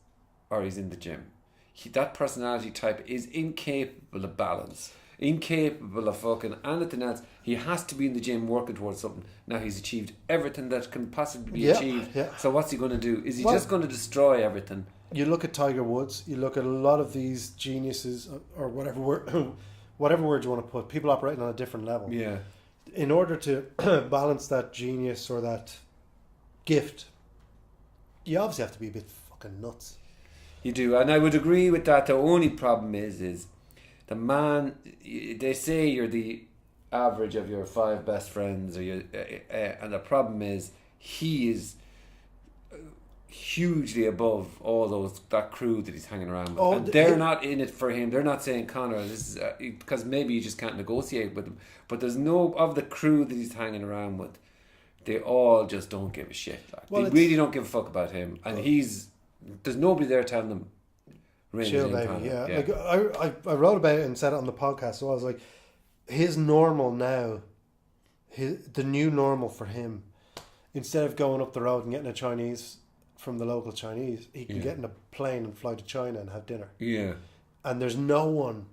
or he's in the gym. That personality type is incapable of balance. Incapable of fucking anything else. He has to be in the gym working towards something. Now he's achieved everything that can possibly be achieved. Yeah. So what's he going to do? Is he just going to destroy everything? You look at Tiger Woods. You look at a lot of these geniuses, or whatever word you want to put. People operating on a different level. Yeah. In order to balance that genius or that gift, you obviously have to be a bit fucking nuts. You do, and I would agree with that. The only problem is the man. They say you're the average of your 5 best friends, and the problem is he is hugely above all that crew that he's hanging around with, and they're not in it for him. They're not saying, Conor, this is because maybe you just can't negotiate with him. But there's no of the crew that he's hanging around with. They all just don't give a shit. They really don't give a fuck about him, and there's nobody there telling them. Chill, baby. Yeah. Like I wrote about it and said it on the podcast. So I was like, his normal now, the new normal for him, instead of going up the road and getting a Chinese from the local Chinese, he can get in a plane and fly to China and have dinner. Yeah. And there's no one,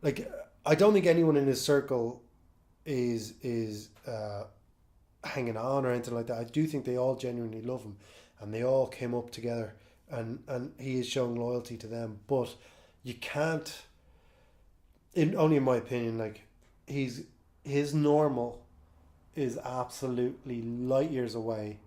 like, I don't think anyone in his circle is hanging on or anything like that. I do think they all genuinely love him, and they all came up together, and he is showing loyalty to them. But you can't, only in my opinion, like, his normal is absolutely light years away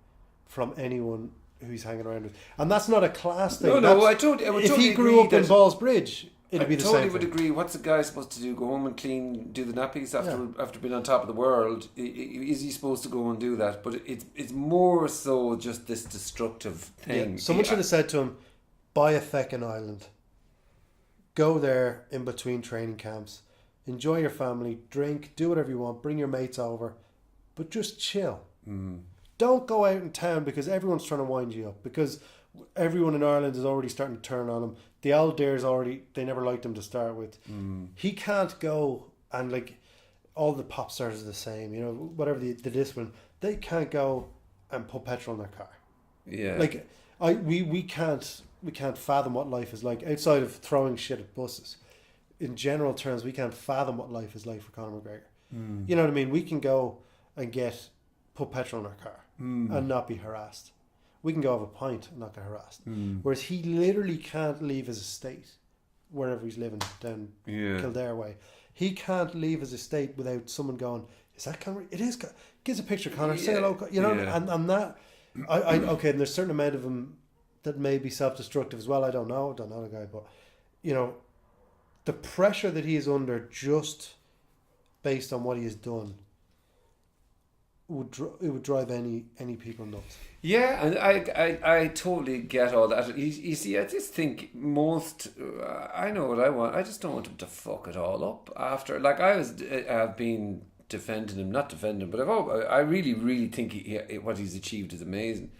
from anyone who he's hanging around with, and that's not a class thing. I totally if he grew up in Ballsbridge, it'd be the same. I totally would agree. What's a guy supposed to do? Go home and do the nappies after being on top of the world? Is he supposed to go and do that? But it's more so just this destructive thing. Yeah. Someone should have said to him, buy a feckin' island, go there in between training camps, enjoy your family, drink, do whatever you want, bring your mates over, but just chill. Don't go out in town because everyone's trying to wind you up, because everyone in Ireland is already starting to turn on him. The old dares they never liked him to start with. He can't go, and like all the pop stars are the same, you know, whatever the discipline, they can't go and put petrol in their car. Yeah. Like we can't fathom what life is like outside of throwing shit at buses. In general terms, we can't fathom what life is like for Conor McGregor. You know what I mean? We can go and put petrol in our car and not be harassed. We can go have a pint and not get harassed. Whereas he literally can't leave his estate, wherever he's living down Kildare way. He can't leave his estate without someone going, is that Conor? It is. Gives a picture, Conor. Say hello. You know, and that. I okay. And there's a certain amount of him that may be self-destructive as well. I don't know the guy, but you know, the pressure that he is under just based on what he has done would drive any people nuts. Yeah, and I totally get all that. You see, I just think I know what I want. I just don't want him to fuck it all up after. Like I've been defending him, not defending him, but I really, really think what he's achieved is amazing.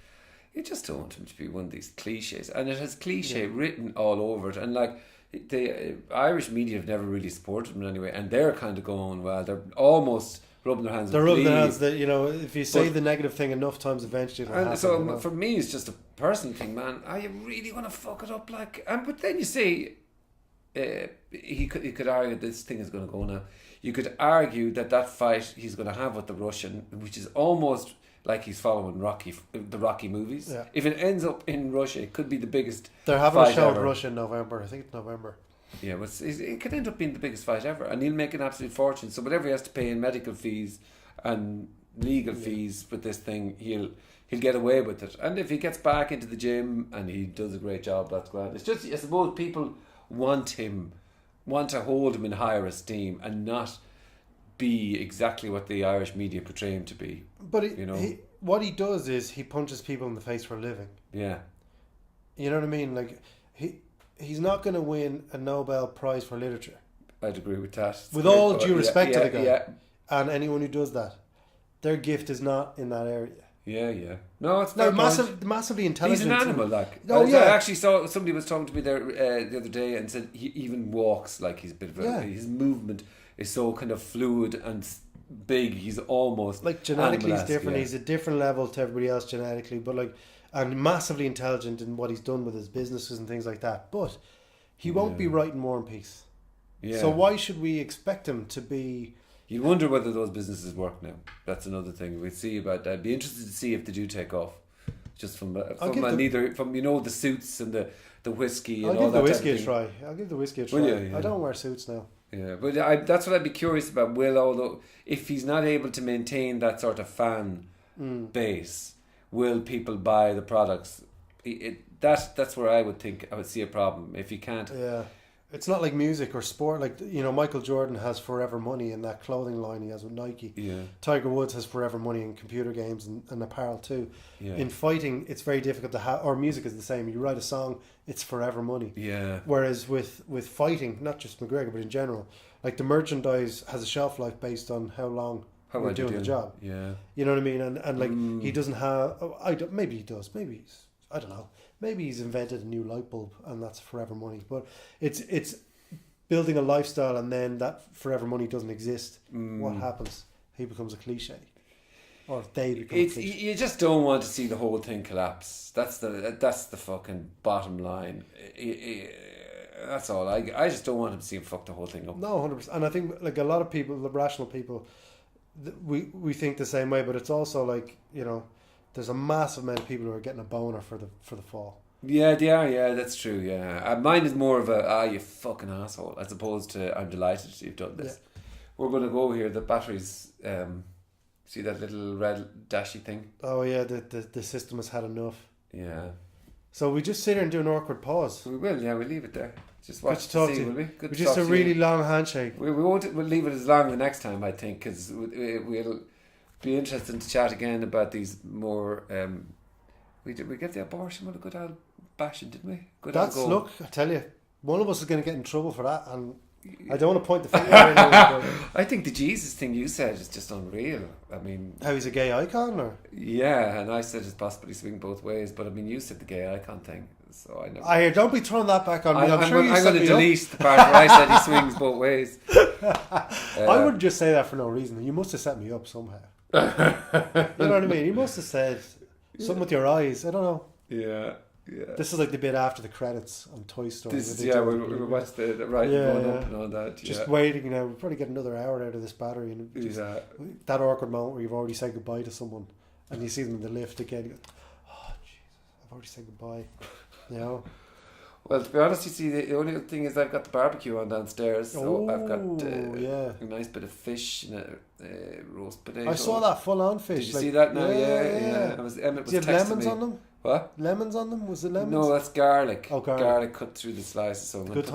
You just don't want him to be one of these cliches, and it has cliche written all over it. And like the Irish media have never really supported him anyway, and they're kind of going, well, they're almost rubbing their hands. They're rubbing their hands that, you know, if you say the negative thing enough times, eventually it'll happen. So you know? For me, it's just a personal thing, man. Are you really going to fuck it up? Like, but then you say he could argue this thing is going to go now. You could argue that fight he's going to have with the Russian, which is almost like he's following the Rocky movies. Yeah. If it ends up in Russia, it could be the biggest. They're having a show in Russia in November. I think it's November. Yeah, but it could end up being the biggest fight ever, and he'll make an absolute fortune. So whatever he has to pay in medical fees and legal fees with this thing, he'll get away with it. And if he gets back into the gym and he does a great job, that's grand. It's just, I suppose, people want to hold him in higher esteem and not be exactly what the Irish media portray him to be. But what he does is he punches people in the face for a living. Yeah. You know what I mean? Like he's not going to win a Nobel Prize for Literature. I'd agree with that. With all due respect to the guy, and anyone who does that, their gift is not in that area. Yeah. No, it's not massively intelligent. He's an animal, like. Oh, I actually saw somebody was talking to me there the other day and said he even walks like he's a bit of his movement is so kind of fluid and big. He's almost like genetically he's different. Yeah. He's a different level to everybody else genetically, but like, and massively intelligent in what he's done with his businesses and things like that. But he won't be writing War and Peace. Yeah. So why should we expect him to be? You wonder whether those businesses work now. That's another thing we'd see about that. I'd be interested to see if they do take off. Just from the suits and the whiskey and all that. I'll give the whiskey a try. I don't wear suits now. Yeah, but that's what I'd be curious about. Although if he's not able to maintain that sort of fan base, will people buy the products? That's where I would see a problem if he can't. Yeah. It's not like music or sport. Like, you know, Michael Jordan has Forever Money in that clothing line he has with Nike. Yeah. Tiger Woods has Forever Money in computer games and apparel too. Yeah. In fighting, it's very difficult to have. Or music is the same. You write a song, it's Forever Money. Yeah. Whereas with fighting, not just McGregor but in general, like the merchandise has a shelf life based on how long we're doing the job. Yeah. You know what I mean? And like he doesn't have. Maybe he does. Maybe I don't know. Maybe he's invented a new light bulb and that's Forever Money. But it's building a lifestyle and then that Forever Money doesn't exist. What happens? He becomes a cliche. Or they become a cliche. You just don't want to see the whole thing collapse. That's the fucking bottom line. That's all. I just don't want him to see him fuck the whole thing up. No, 100%. And I think like a lot of people, the rational people, we think the same way, but it's also like, you know, there's a massive amount of people who are getting a boner for the fall. Yeah, they are. Yeah, that's true. Yeah, mine is more of a you fucking asshole as opposed to I'm delighted you've done this. Yeah. We're going to go here. The batteries. See that little red dashy thing? Oh yeah, the system has had enough. Yeah. So we just sit here and do an awkward pause. We will. Yeah, we'll leave it there. Just watch to see, will we? Good to just a really long handshake. We won't. We'll leave it as long the next time, I think, because we'll be interesting to chat again about these more. We get the abortion with a good old bashing, didn't we? Look, I tell you, one of us is going to get in trouble for that, and I don't want to point the finger at anyone. I think the Jesus thing you said is just unreal. I mean, how he's a gay icon, or and I said it's possibly swing both ways, but I mean, you said the gay icon thing, so I never. Don't be throwing that back on me. I'm going to delete the part where I said he swings both ways. I wouldn't just say that for no reason. You must have set me up somehow. You know what I mean? You must have said something with your eyes. I don't know. Yeah. This is like the bit after the credits on Toy Story. We watched the right going up and all that. Just waiting, you know, we'll probably get another hour out of this battery, and that awkward moment where you've already said goodbye to someone, and you see them in the lift again. You go, oh Jesus, I've already said goodbye. You know. Well, to be honest, you see, the only thing is I've got the barbecue on downstairs, so I've got a nice bit of fish and a roast potato. I saw that full-on fish. Did you see that now? Yeah. Emmet was do you have lemons me. on them? What? Lemons on them? Was it lemons? No, that's garlic. Oh, garlic. Garlic cut through the slices. So Good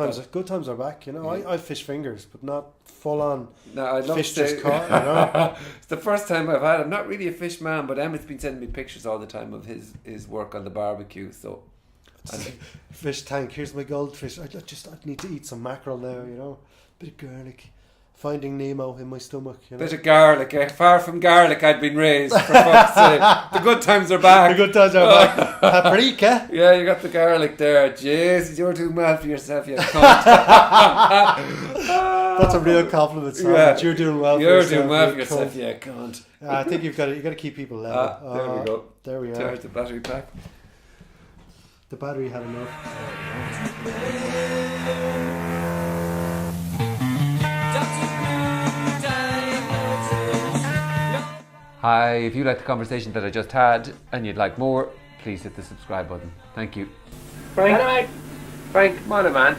times are back, you know. I fish fingers, but not full on. No, I'd love fish to just caught, you know. It's the first time I've had. I'm not really a fish man, but Emmett's been sending me pictures all the time of his work on the barbecue. So, fish tank. Here's my goldfish. I need to eat some mackerel now, you know. Bit of garlic. Finding Nemo in my stomach, you know. Bit of garlic, far from garlic I'd been raised, for fuck's sake. The good times are back. The good times are back. Paprika. Yeah, you got the garlic there. Jesus, you're doing well for yourself, you cunt. That's a real compliment, Sam. Yeah. You're doing well for You're yourself. doing well for yourself, you cunt. I think you got to keep people level. There we go. There we are. Charge the battery pack. The battery had enough. Hi, if you like the conversation that I just had and you'd like more, please hit the subscribe button. Thank you. Frank, come on, man.